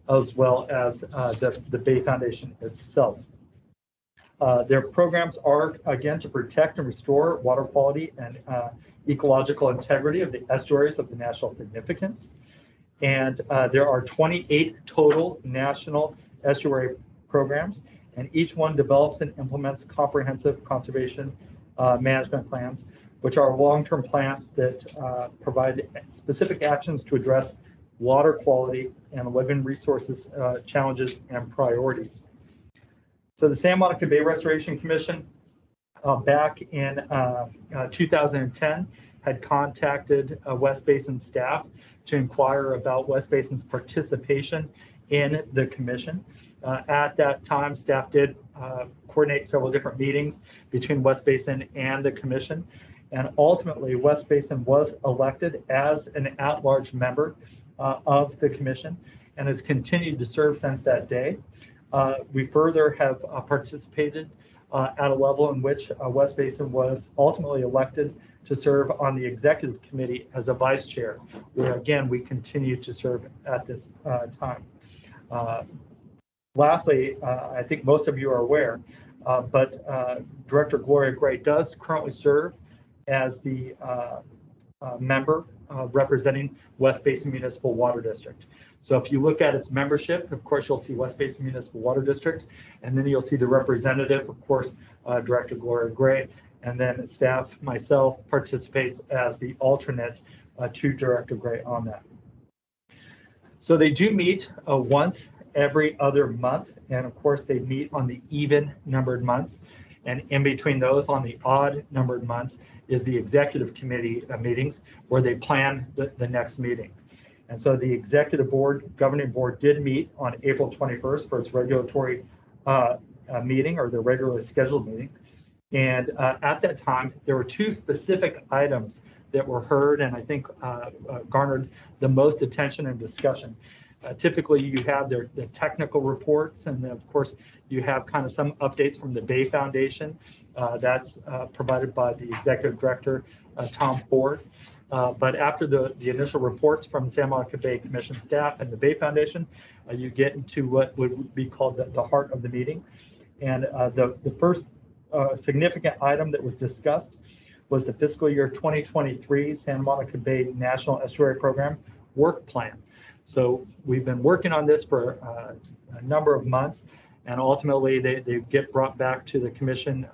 as well as the Bay Foundation itself. Their programs are, again, to protect and restore water quality and ecological integrity of the estuaries of the national significance. And there are 28 total national estuary programs, and each one develops and implements comprehensive conservation management plans, which are long-term plans that provide specific actions to address water quality and living resources challenges and priorities. So the Santa Monica Bay Restoration Commission back in 2010 had contacted West Basin staff to inquire about West Basin's participation in the commission. At that time, staff did coordinate several different meetings between West Basin and the commission. And ultimately, West Basin was elected as an at-large member of the commission and has continued to serve since that day. We further have participated at a level in which West Basin was ultimately elected to serve on the executive committee as a vice chair, where again, we continue to serve at this time. Lastly, I think most of you are aware, but Director Gloria Gray does currently serve as the member representing West Basin Municipal Water District. So if you look at its membership, of course, you'll see West Basin Municipal Water District, and then you'll see the representative, of course, Director Gloria Gray, and then staff, myself, participates as the alternate to Director Gray on that. So they do meet once every other month, and of course, they meet on the even numbered months, and in between those on the odd numbered months is the executive committee meetings where they plan the next meeting. And so the executive board, governing board did meet on April 21st for its regulatory meeting, or the regularly scheduled meeting. And at that time, there were two specific items that were heard and I think garnered the most attention and discussion. Typically, you have the technical reports, and then, of course, you have kind of some updates from the Bay Foundation. That's provided by the executive director, Tom Ford. But after the initial reports from Santa Monica Bay Commission staff and the Bay Foundation, you get into what would be called the heart of the meeting. And the first significant item that was discussed was the fiscal year 2023 Santa Monica Bay National Estuary Program work plan. So we've been working on this for a number of months, and ultimately they get brought back to the commission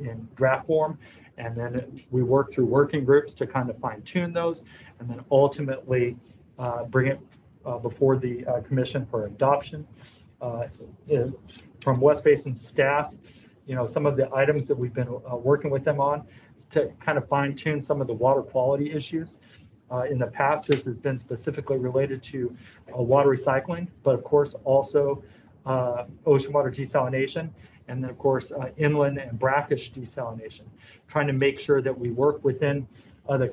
in draft form. And then we work through working groups to kind of fine tune those, and then ultimately bring it before the commission for adoption. From West Basin staff, you know, some of the items that we've been working with them on is to kind of fine tune some of the water quality issues. In the past, this has been specifically related to water recycling, but of course also ocean water desalination, and then of course inland and brackish desalination, trying to make sure that we work within the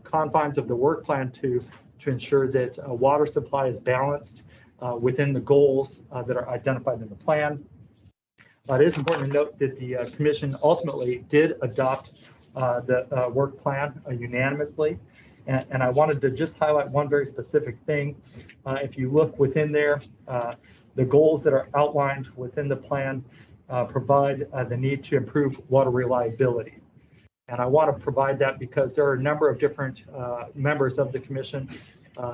confines of the work plan to ensure that water supply is balanced within the goals that are identified in the plan. It is important to note that the commission ultimately did adopt the work plan unanimously. And I wanted to just highlight one very specific thing. If you look within there, the goals that are outlined within the plan provide the need to improve water reliability. And I want to provide that because there are a number of different members of the commission.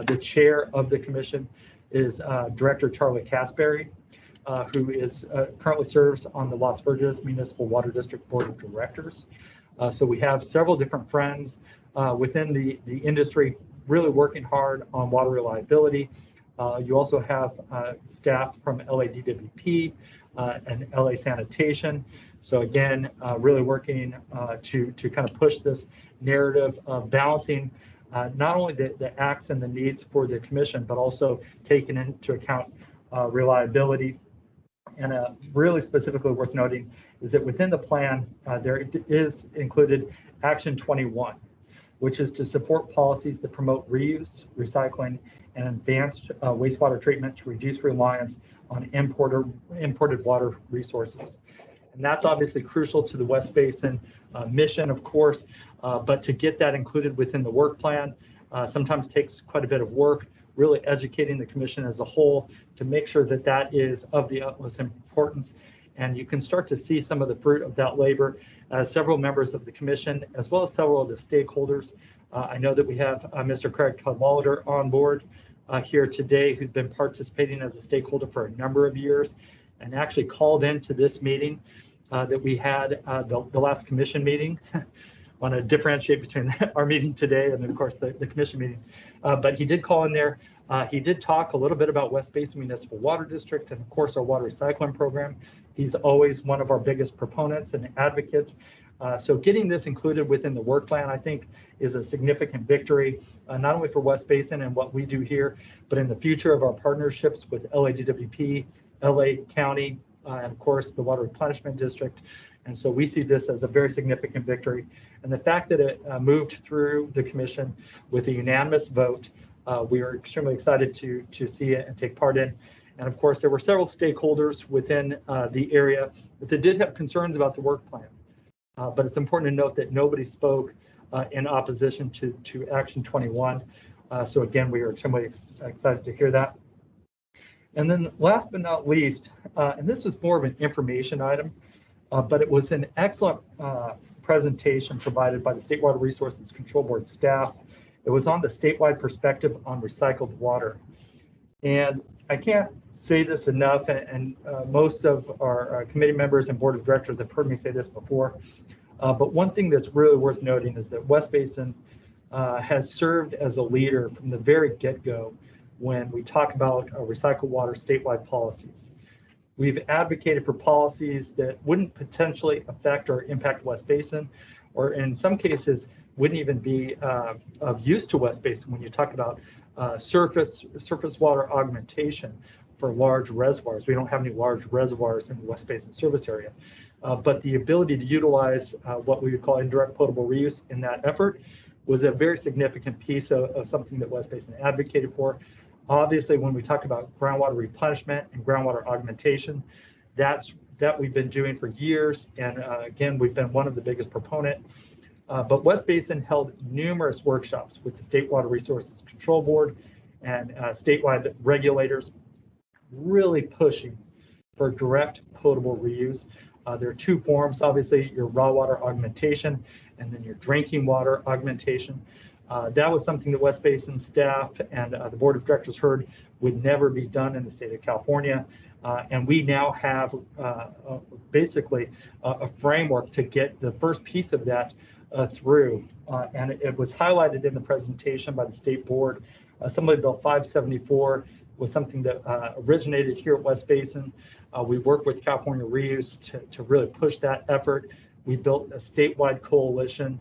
The chair of the commission is Director Charlie Casberry, who is currently serves on the Las Verdes Municipal Water District Board of Directors. So we have several different friends within the industry really working hard on water reliability. You also have staff from LADWP and LA Sanitation. So again, really working to kind of push this narrative of balancing not only the acts and the needs for the commission, but also taking into account reliability. And really specifically worth noting is that within the plan, there is included Action 21, which is to support policies that promote reuse, recycling, and advanced wastewater treatment to reduce reliance on imported water resources. And that's obviously crucial to the West Basin mission, of course, but to get that included within the work plan sometimes takes quite a bit of work, really educating the commission as a whole to make sure that that is of the utmost importance And you can start to see some of the fruit of that labor as several members of the commission, as well as several of the stakeholders. I know that we have Mr. Craig Cadwalader on board here today, who's been participating as a stakeholder for a number of years and actually called into this meeting that we had, the last commission meeting. Want to differentiate between our meeting today and, of course, the commission meeting. But he did call in there. He did talk a little bit about West Basin Municipal Water District and, of course, our water recycling program. He's always one of our biggest proponents and advocates. So getting this included within the work plan, I think, is a significant victory, not only for West Basin and what we do here, but in the future of our partnerships with LADWP, LA County, and of course, the Water Replenishment District. And so we see this as a very significant victory. And the fact that it moved through the commission with a unanimous vote, we are extremely excited to see it and take part in. And of course, there were several stakeholders within the area that did have concerns about the work plan. But it's important to note that nobody spoke in opposition to Action 21. So again, we are extremely excited to hear that. And then last but not least, and this was more of an information item, but it was an excellent presentation provided by the State Water Resources Control Board staff. It was on the statewide perspective on recycled water. And I can't say this enough, and most of our committee members and board of directors have heard me say this before, but one thing that's really worth noting is that West Basin has served as a leader from the very get-go when we talk about recycled water statewide policies. We've advocated for policies that wouldn't potentially affect or impact West Basin, or in some cases wouldn't even be of use to West Basin when you talk about surface water augmentation for large reservoirs. We don't have any large reservoirs in the West Basin service area, but the ability to utilize what we would call indirect potable reuse in that effort was a very significant piece of something that West Basin advocated for. Obviously, when we talk about groundwater replenishment and groundwater augmentation, that we've been doing for years. And again, we've been one of the biggest proponent. But West Basin held numerous workshops with the State Water Resources Control Board and statewide regulators, really pushing for direct potable reuse. There are two forms, obviously, your raw water augmentation and then your drinking water augmentation. That was something that West Basin staff and the board of directors heard would never be done in the state of California. And we now have basically a framework to get the first piece of that through. And it was highlighted in the presentation by the state board. Assembly Bill 574 was something that originated here at West Basin. We worked with California Reuse to really push that effort. We built a statewide coalition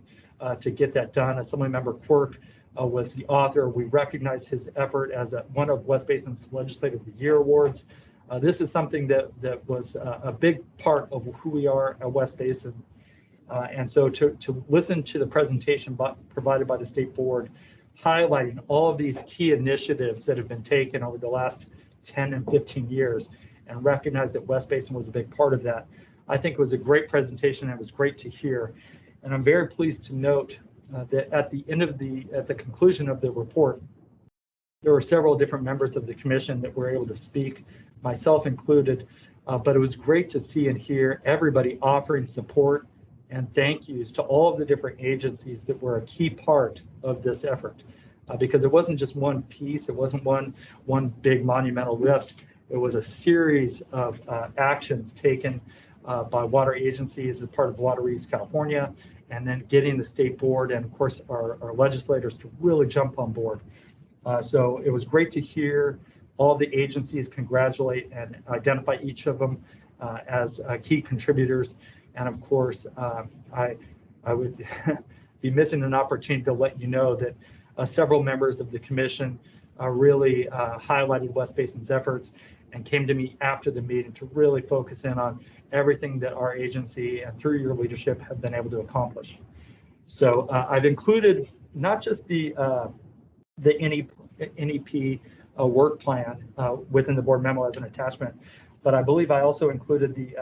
to get that done. Assemblymember Quirk was the author. We recognize his effort as one of West Basin's Legislative of the Year awards. This is something that was a big part of who we are at West Basin. And so to listen to the presentation provided by the state board, highlighting all of these key initiatives that have been taken over the last 10 and 15 years, and recognize that West Basin was a big part of that, I think it was a great presentation and it was great to hear. And I'm very pleased to note that at the conclusion of the report, there were several different members of the commission that were able to speak, myself included, but it was great to see and hear everybody offering support and thank yous to all of the different agencies that were a key part of this effort, because it wasn't just one piece, it wasn't one big monumental lift, it was a series of actions taken by water agencies as part of Water Reuse California, and then getting the state board and of course our legislators to really jump on board. So it was great to hear all the agencies congratulate and identify each of them as key contributors. And of course, I would be missing an opportunity to let you know that several members of the commission really highlighted West Basin's efforts and came to me after the meeting to really focus in on everything that our agency and through your leadership have been able to accomplish. So I've included not just the NEP work plan within the board memo as an attachment, but I believe I also included the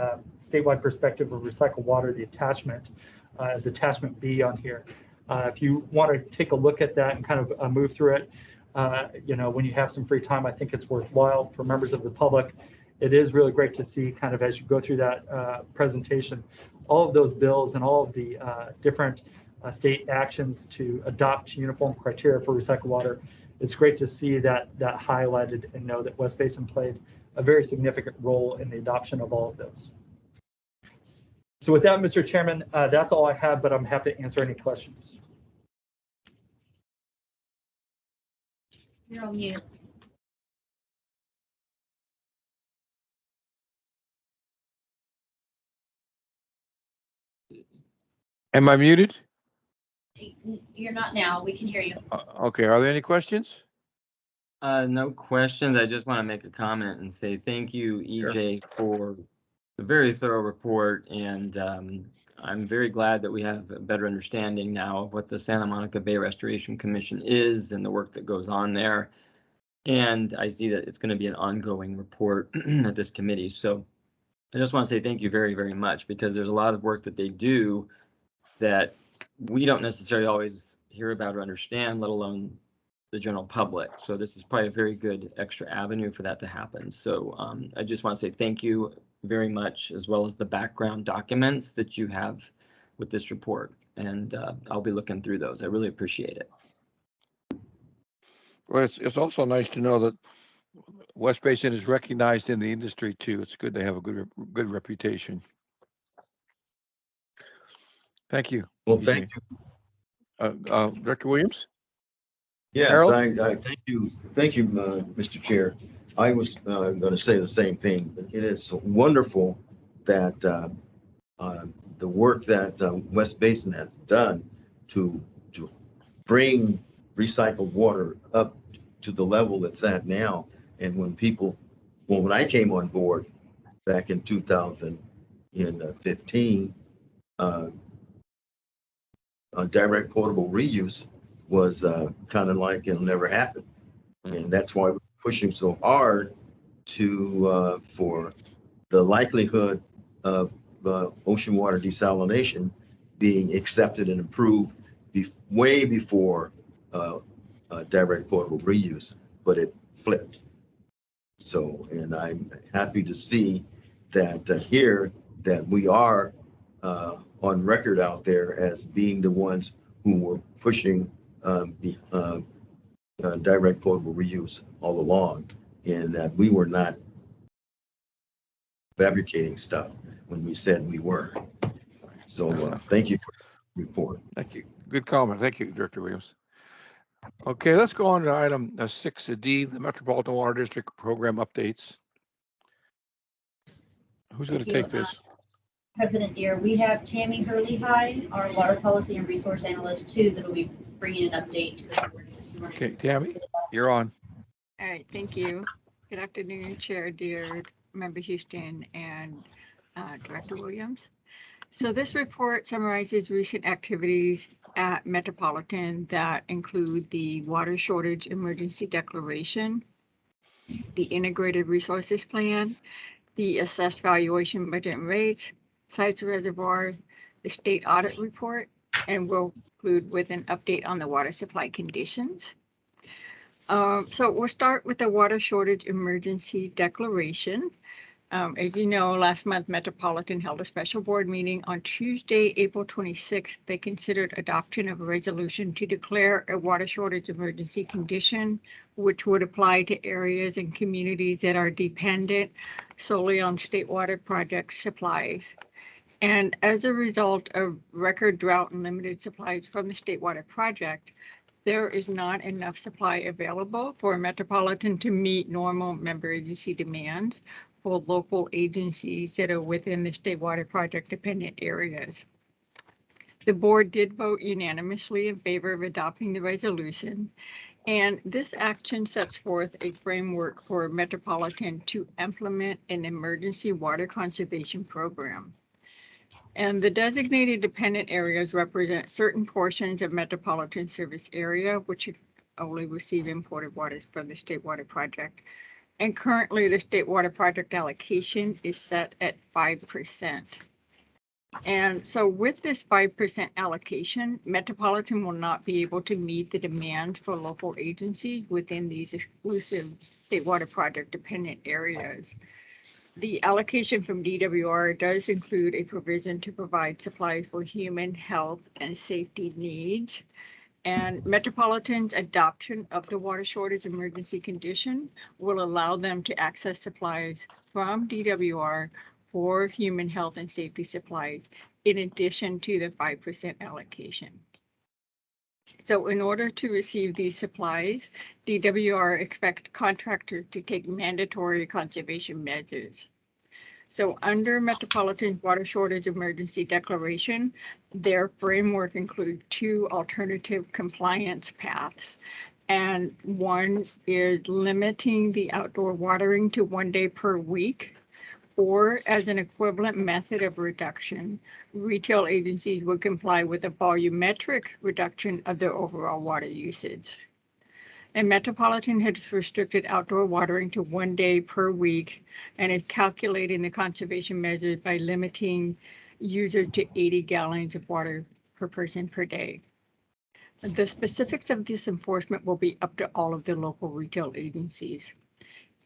statewide perspective of recycled water, the attachment as attachment B on here. If you want to take a look at that and kind of move through it, when you have some free time, I think it's worthwhile for members of the public it is really great to see kind of as you go through that presentation, all of those bills and all of the different state actions to adopt uniform criteria for recycled water. It's great to see that highlighted and know that West Basin played a very significant role in the adoption of all of those. So with that, Mr. Chairman, that's all I have, but I'm happy to answer any questions. You're on mute. Am I muted? You're not now. We can hear you. Okay, are there any questions? No questions. I just want to make a comment and say thank you, EJ, for a very thorough report. And I'm very glad that we have a better understanding now of what the Santa Monica Bay Restoration Commission is and the work that goes on there. And I see that it's going to be an ongoing report at this committee. So I just want to say thank you very, very much, because there's a lot of work that they do that we don't necessarily always hear about or understand, let alone the general public. So this is probably a very good extra avenue for that to happen. So I just want to say thank you very much, as well as the background documents that you have with this report. And I'll be looking through those. I really appreciate it. Well, it's also nice to know that West Basin is recognized in the industry too. It's good to have a good reputation. Thank you. Well, thank you. Director Williams? Yes, Harold? I thank you, Mr. Chair. I was going to say the same thing. It is wonderful that the work that West Basin has done to bring recycled water up to the level it's at now. And when I came on board back in 2015, direct portable reuse was kind of like it'll never happen. And that's why we're pushing so hard to for the likelihood of ocean water desalination being accepted and approved way before direct portable reuse, but it flipped. So, and I'm happy to see that here that we are on record out there as being the ones who were pushing direct portable reuse all along, and that we were not fabricating stuff when we said we were. So thank you for the report. Thank you. Good comment. Thank you, Director Williams. Okay, let's go on to item 6D, the Metropolitan Water District Program updates. Who's going to take this? President Deere, we have Tammy Hurley-High, our water policy and resource analyst too, that will be bringing an update to the board this morning. Okay, Tammy, you're on. All right, thank you. Good afternoon, Chair Deere, Member Houston, and Director Williams. So this report summarizes recent activities at Metropolitan that include the water shortage emergency declaration, the integrated resources plan, the assessed valuation budget and rates, sites reservoir, the state audit report, and we'll conclude with an update on the water supply conditions. So we'll start with the water shortage emergency declaration. As you know, last month Metropolitan held a special board meeting on Tuesday, April 26th. They considered adoption of a resolution to declare a water shortage emergency condition, which would apply to areas and communities that are dependent solely on state water project supplies. And as a result of record drought and limited supplies from the state water project, there is not enough supply available for Metropolitan to meet normal member agency demands for local agencies that are within the state water project dependent areas. The board did vote unanimously in favor of adopting the resolution, and this action sets forth a framework for Metropolitan to implement an emergency water conservation program. And the designated dependent areas represent certain portions of Metropolitan service area, which only receive imported waters from the state water project. And currently the state water project allocation is set at 5%. And so with this 5% allocation, Metropolitan will not be able to meet the demand for local agencies within these exclusive state water project dependent areas. The allocation from DWR does include a provision to provide supplies for human health and safety needs. And Metropolitan's adoption of the water shortage emergency condition will allow them to access supplies from DWR for human health and safety supplies, in addition to the 5% allocation. So in order to receive these supplies, DWR expects contractors to take mandatory conservation measures. So under Metropolitan's water shortage emergency declaration, their framework includes 2 alternative compliance paths. And one is limiting the outdoor watering to 1 day per week, or as an equivalent method of reduction, retail agencies would comply with a volumetric reduction of their overall water usage. And Metropolitan has restricted outdoor watering to 1 day per week and is calculating the conservation measures by limiting users to 80 gallons of water per person per day. The specifics of this enforcement will be up to all of the local retail agencies.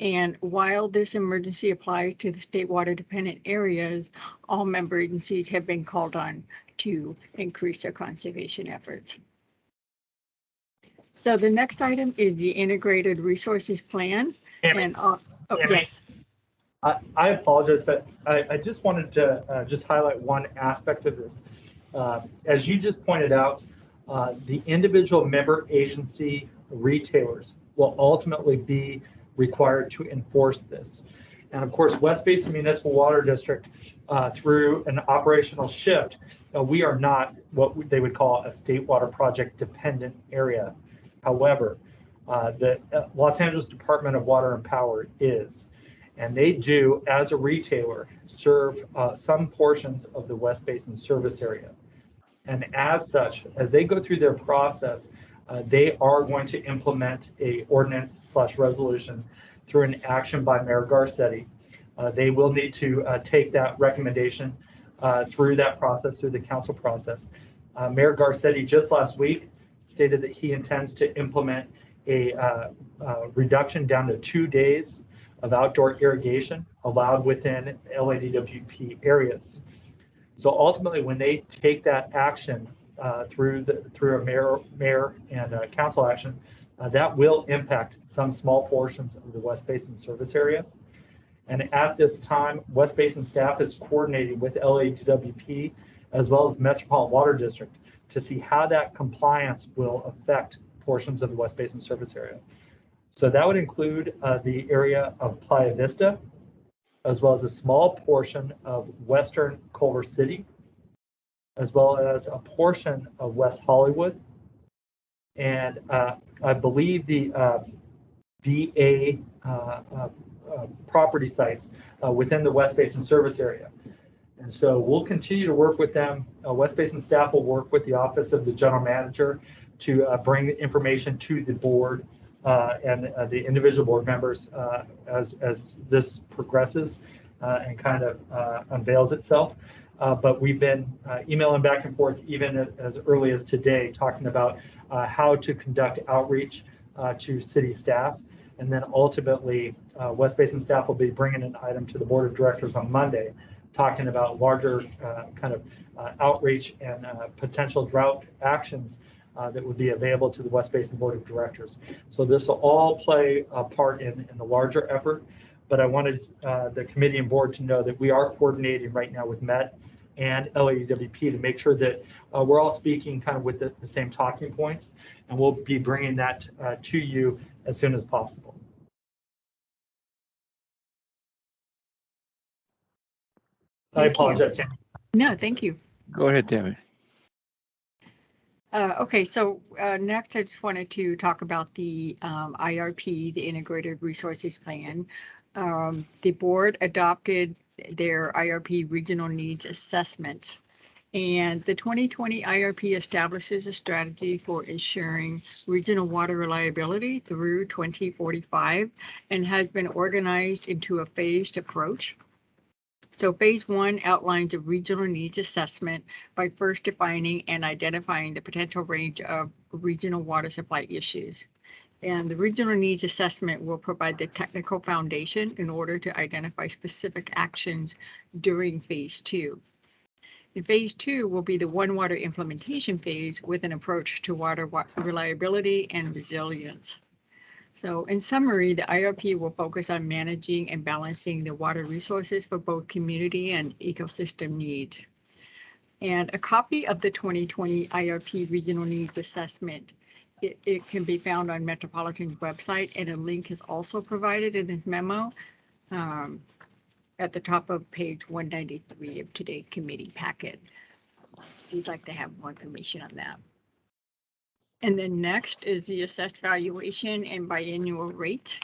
And while this emergency applies to the state water dependent areas, all member agencies have been called on to increase their conservation efforts. So the next item is the integrated resources plan. And yes. I apologize, but I just wanted to just highlight one aspect of this. As you just pointed out, the individual member agency retailers will ultimately be required to enforce this. And of course, West Basin Municipal Water District, through an operational shift, we are not what they would call a state water project dependent area. However, the Los Angeles Department of Water and Power is, and they do, as a retailer, serve some portions of the West Basin service area. And as such, as they go through their process, they are going to implement a ordinance/resolution through an action by Mayor Garcetti. They will need to take that recommendation through that process, through the council process. Mayor Garcetti just last week stated that he intends to implement a reduction down to 2 days of outdoor irrigation allowed within LADWP areas. So ultimately, when they take that action through a mayor and council action, that will impact some small portions of the West Basin service area. And at this time, West Basin staff is coordinating with LADWP as well as Metropolitan Water District to see how that compliance will affect portions of the West Basin service area. So that would include the area of Playa Vista, as well as a small portion of Western Culver City, as well as a portion of West Hollywood. And I believe the VA property sites within the West Basin service area. And so we'll continue to work with them. West Basin staff will work with the Office of the General Manager to bring information to the board and the individual board members as this progresses and kind of unveils itself. But we've been emailing back and forth even as early as today, talking about how to conduct outreach to city staff. And then ultimately, West Basin staff will be bringing an item to the board of directors on Monday, talking about larger kind of outreach and potential drought actions that would be available to the West Basin Board of Directors. So this will all play a part in the larger effort, but I wanted the committee and board to know that we are coordinating right now with Met and LADWP to make sure that we're all speaking kind of with the same talking points, and we'll be bringing that to you as soon as possible. I apologize, Tammy. No, thank you. Go ahead, Tammy. Okay, so next I just wanted to talk about the IRP, the Integrated Resources Plan. The board adopted their IRP regional needs assessment, and the 2020 IRP establishes a strategy for ensuring regional water reliability through 2045 and has been organized into a phased approach. So phase 1 outlines a regional needs assessment by first defining and identifying the potential range of regional water supply issues. And the regional needs assessment will provide the technical foundation in order to identify specific actions during phase 2. And phase 2 will be the One Water implementation phase with an approach to water reliability and resilience. So in summary, the IRP will focus on managing and balancing the water resources for both community and ecosystem needs. And a copy of the 2020 IRP Regional Needs Assessment, it can be found on Metropolitan's website, and a link is also provided in this memo at the top of page 193 of today's committee packet, if you'd like to have more information on that. And then next is the assessed valuation and biannual rate.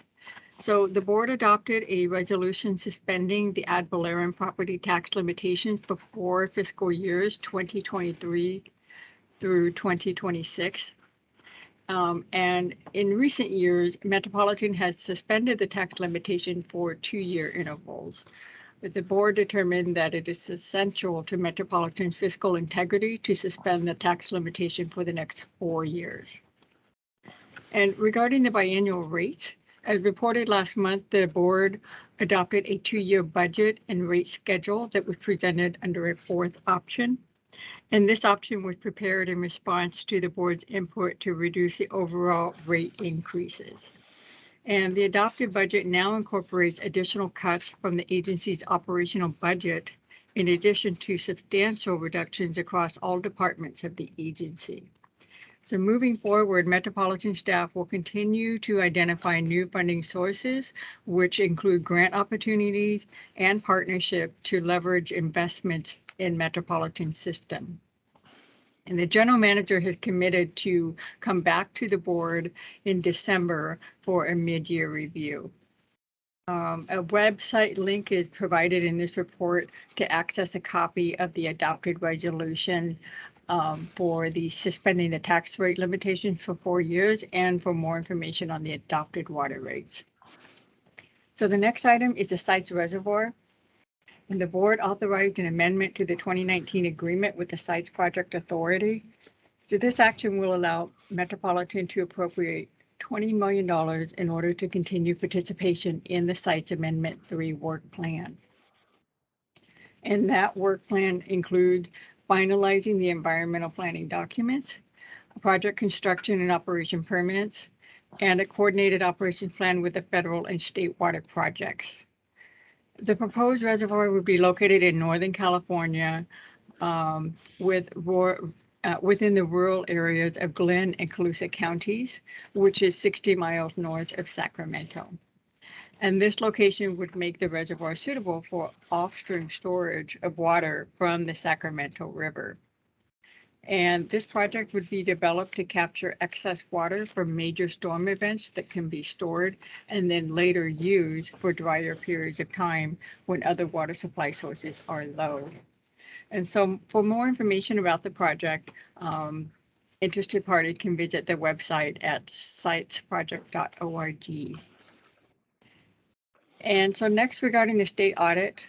So the board adopted a resolution suspending the ad valorem property tax limitations for 4 fiscal years 2023 through 2026. And in recent years, Metropolitan has suspended the tax limitation for 2-year intervals. But the board determined that it is essential to Metropolitan's fiscal integrity to suspend the tax limitation for the next 4 years. And regarding the biannual rate, as reported last month, the board adopted a 2-year budget and rate schedule that was presented under a 4th option. And this option was prepared in response to the board's input to reduce the overall rate increases. And the adopted budget now incorporates additional cuts from the agency's operational budget, in addition to substantial reductions across all departments of the agency. So moving forward, Metropolitan staff will continue to identify new funding sources, which include grant opportunities and partnership to leverage investments in Metropolitan system. And the general manager has committed to come back to the board in December for a mid-year review. A website link is provided in this report to access a copy of the adopted resolution for the suspending the tax rate limitation for 4 years, and for more information on the adopted water rates. So the next item is the Sites Reservoir. And the board authorized an amendment to the 2019 agreement with the Sites Project Authority. So this action will allow Metropolitan to appropriate $20 million in order to continue participation in the Sites Amendment 3 work plan. And that work plan includes finalizing the environmental planning documents, project construction and operation permits, and a coordinated operations plan with the federal and state water projects. The proposed reservoir would be located in Northern California within the rural areas of Glenn and Colusa counties, which is 60 miles north of Sacramento. And this location would make the reservoir suitable for off-stream storage of water from the Sacramento River. And this project would be developed to capture excess water from major storm events that can be stored and then later used for drier periods of time when other water supply sources are low. And so for more information about the project, interested parties can visit their website at sitesproject.org. And so next, regarding the state audit,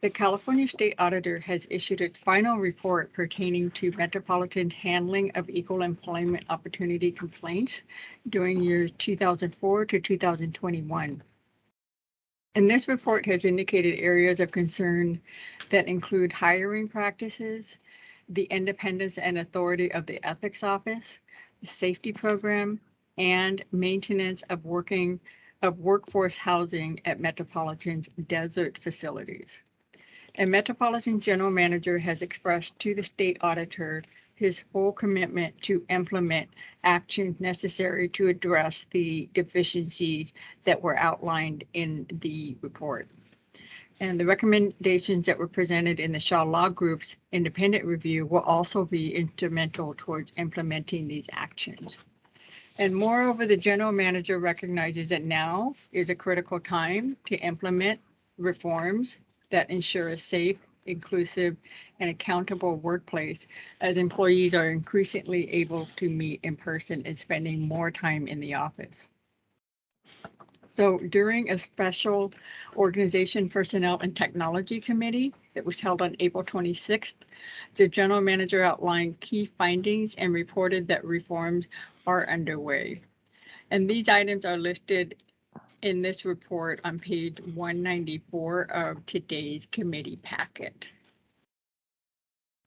the California State Auditor has issued its final report pertaining to Metropolitan's handling of equal employment opportunity complaints during years 2004 to 2021. And this report has indicated areas of concern that include hiring practices, the independence and authority of the Ethics Office, the safety program, and maintenance of workforce housing at Metropolitan's desert facilities. And Metropolitan General Manager has expressed to the state auditor his full commitment to implement actions necessary to address the deficiencies that were outlined in the report. And the recommendations that were presented in the Shaw Law Group's independent review will also be instrumental towards implementing these actions. And moreover, the general manager recognizes that now is a critical time to implement reforms that ensure a safe, inclusive, and accountable workplace, as employees are increasingly able to meet in person and spending more time in the office. So during a special organization, personnel, and technology committee that was held on April 26th, the general manager outlined key findings and reported that reforms are underway. And these items are listed in this report on page 194 of today's committee packet.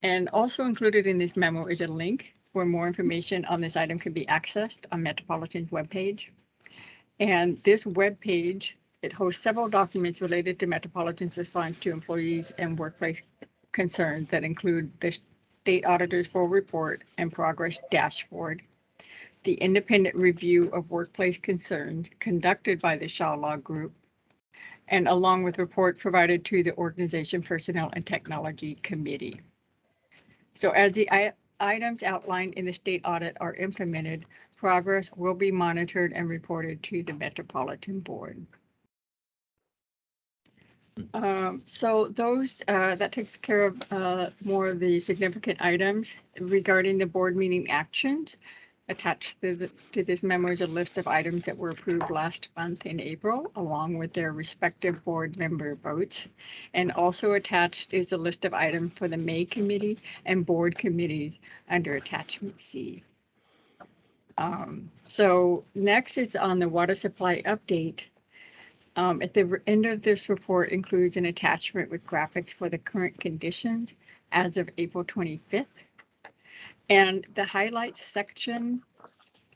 And also included in this memo is a link where more information on this item can be accessed on Metropolitan's webpage. And this webpage, it hosts several documents related to Metropolitan's response to employees and workplace concerns that include the state auditor's full report and progress dashboard, the independent review of workplace concerns conducted by the Shaw Law Group, and along with report provided to the Organization Personnel and Technology Committee. So as the items outlined in the state audit are implemented, progress will be monitored and reported to the Metropolitan Board. So those that takes care of more of the significant items regarding the board meeting actions. Attached to this memo is a list of items that were approved last month in April, along with their respective board member votes. And also attached is a list of items for the May committee and board committees under attachment C. So next it's on the water supply update. At the end of this report includes an attachment with graphics for the current conditions as of April 25th. And the highlights section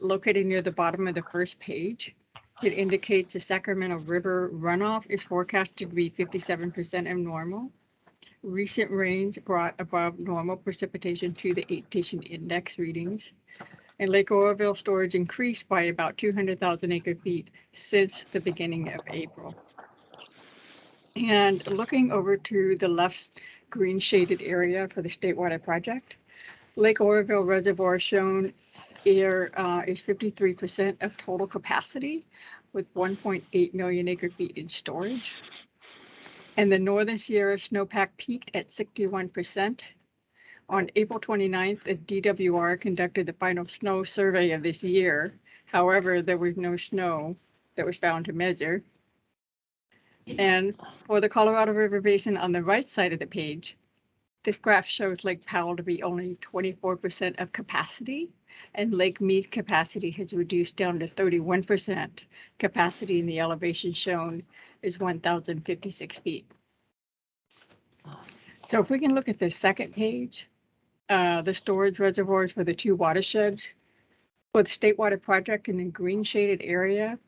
located near the bottom of the first page, it indicates the Sacramento River runoff is forecasted to be 57% of normal. Recent rains brought above normal precipitation to the 8 station index readings. And Lake Oroville storage increased by about 200,000 acre-feet since the beginning of April. And looking over to the left green shaded area for the state water project, Lake Oroville Reservoir shown here is 53% of total capacity with 1.8 million acre-feet in storage. And the Northern Sierra snowpack peaked at 61%. On April 29th, the DWR conducted the final snow survey of this year. However, there was no snow that was found to measure. And for the Colorado River Basin on the right side of the page, this graph shows Lake Powell to be only 24% of capacity, and Lake Mead's capacity has reduced down to 31% capacity, and the elevation shown is 1,056 feet. So if we can look at the second page, the storage reservoirs for the 2 watersheds. For the State Water Project in the green shaded area,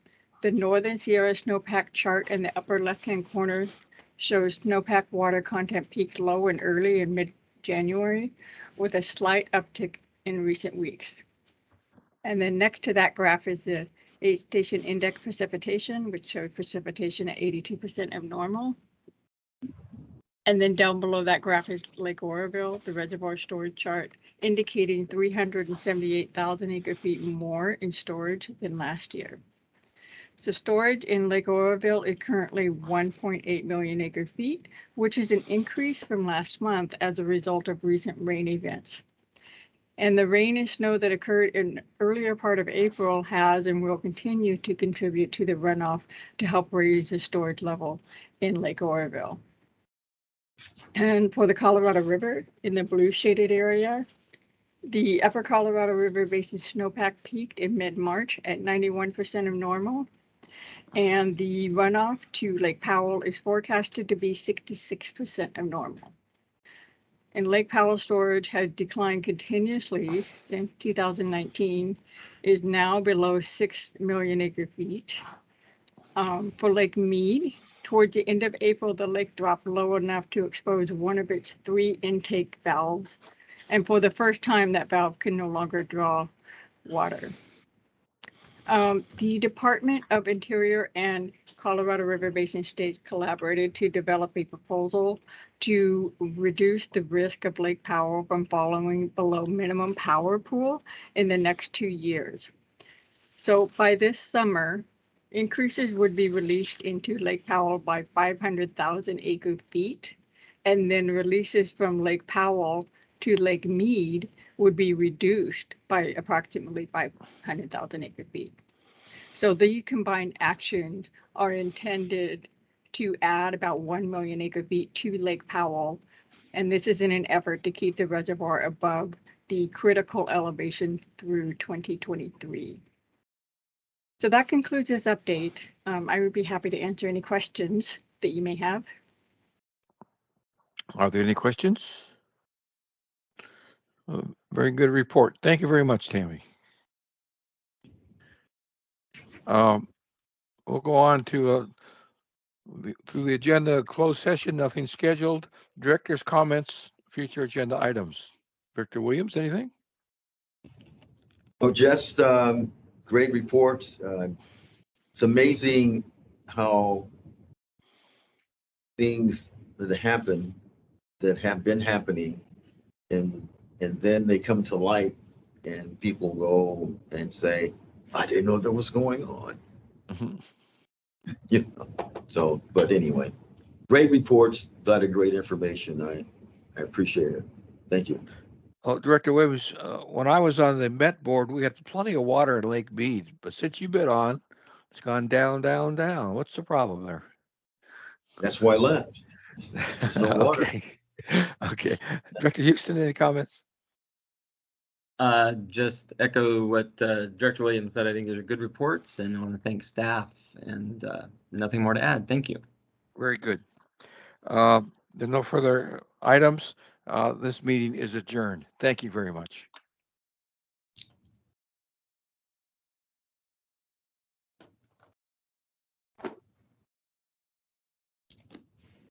the Northern Sierra snowpack chart in the upper left-hand corner shows snowpack water content peaked low and early in mid-January with a slight uptick in recent weeks. And then next to that graph is the 8 station index precipitation, which shows precipitation at 82% of normal. And then down below that graph is Lake Oroville, the reservoir storage chart, indicating 378,000 acre-feet more in storage than last year. So storage in Lake Oroville is currently 1.8 million acre-feet, which is an increase from last month as a result of recent rain events. And the rain and snow that occurred in the earlier part of April has and will continue to contribute to the runoff to help raise the storage level in Lake Oroville. And for the Colorado River in the blue shaded area, the upper Colorado River Basin snowpack peaked in mid-March at 91% of normal. And the runoff to Lake Powell is forecasted to be 66% of normal. And Lake Powell storage has declined continuously since 2019, is now below 6 million acre-feet. For Lake Mead, towards the end of April, the lake dropped low enough to expose one of its 3 intake valves. And for the first time, that valve can no longer draw water. The Department of Interior and Colorado River Basin states collaborated to develop a proposal to reduce the risk of Lake Powell from falling below minimum power pool in the next 2 years. So by this summer, increases would be released into Lake Powell by 500,000 acre-feet, and then releases from Lake Powell to Lake Mead would be reduced by approximately 500,000 acre-feet. So the combined actions are intended to add about 1 million acre-feet to Lake Powell, and this is in an effort to keep the reservoir above the critical elevation through 2023. So that concludes this update. I would be happy to answer any questions that you may have. Are there any questions? Very good report. Thank you very much, Tammy. We'll go on to through the agenda, closed session, nothing scheduled. Director's comments, future agenda items. Director Williams, anything? Oh, just great reports. It's amazing how things that happen that have been happening and then they come to light and people go and say, I didn't know that was going on. Mhm. You know, so, but anyway, great reports, a lot of great information. I appreciate it. Thank you. Oh, Director Williams, when I was on the Met board, we had plenty of water in Lake Mead, but since you've been on, it's gone down, down, down. What's the problem there? That's why I left. There's no water. Okay. Okay. Director Houston, any comments? Just echo what Director Williams said. I think these are good reports, and I want to thank staff, and nothing more to add. Thank you. Very good. There's no further items. This meeting is adjourned. Thank you very much.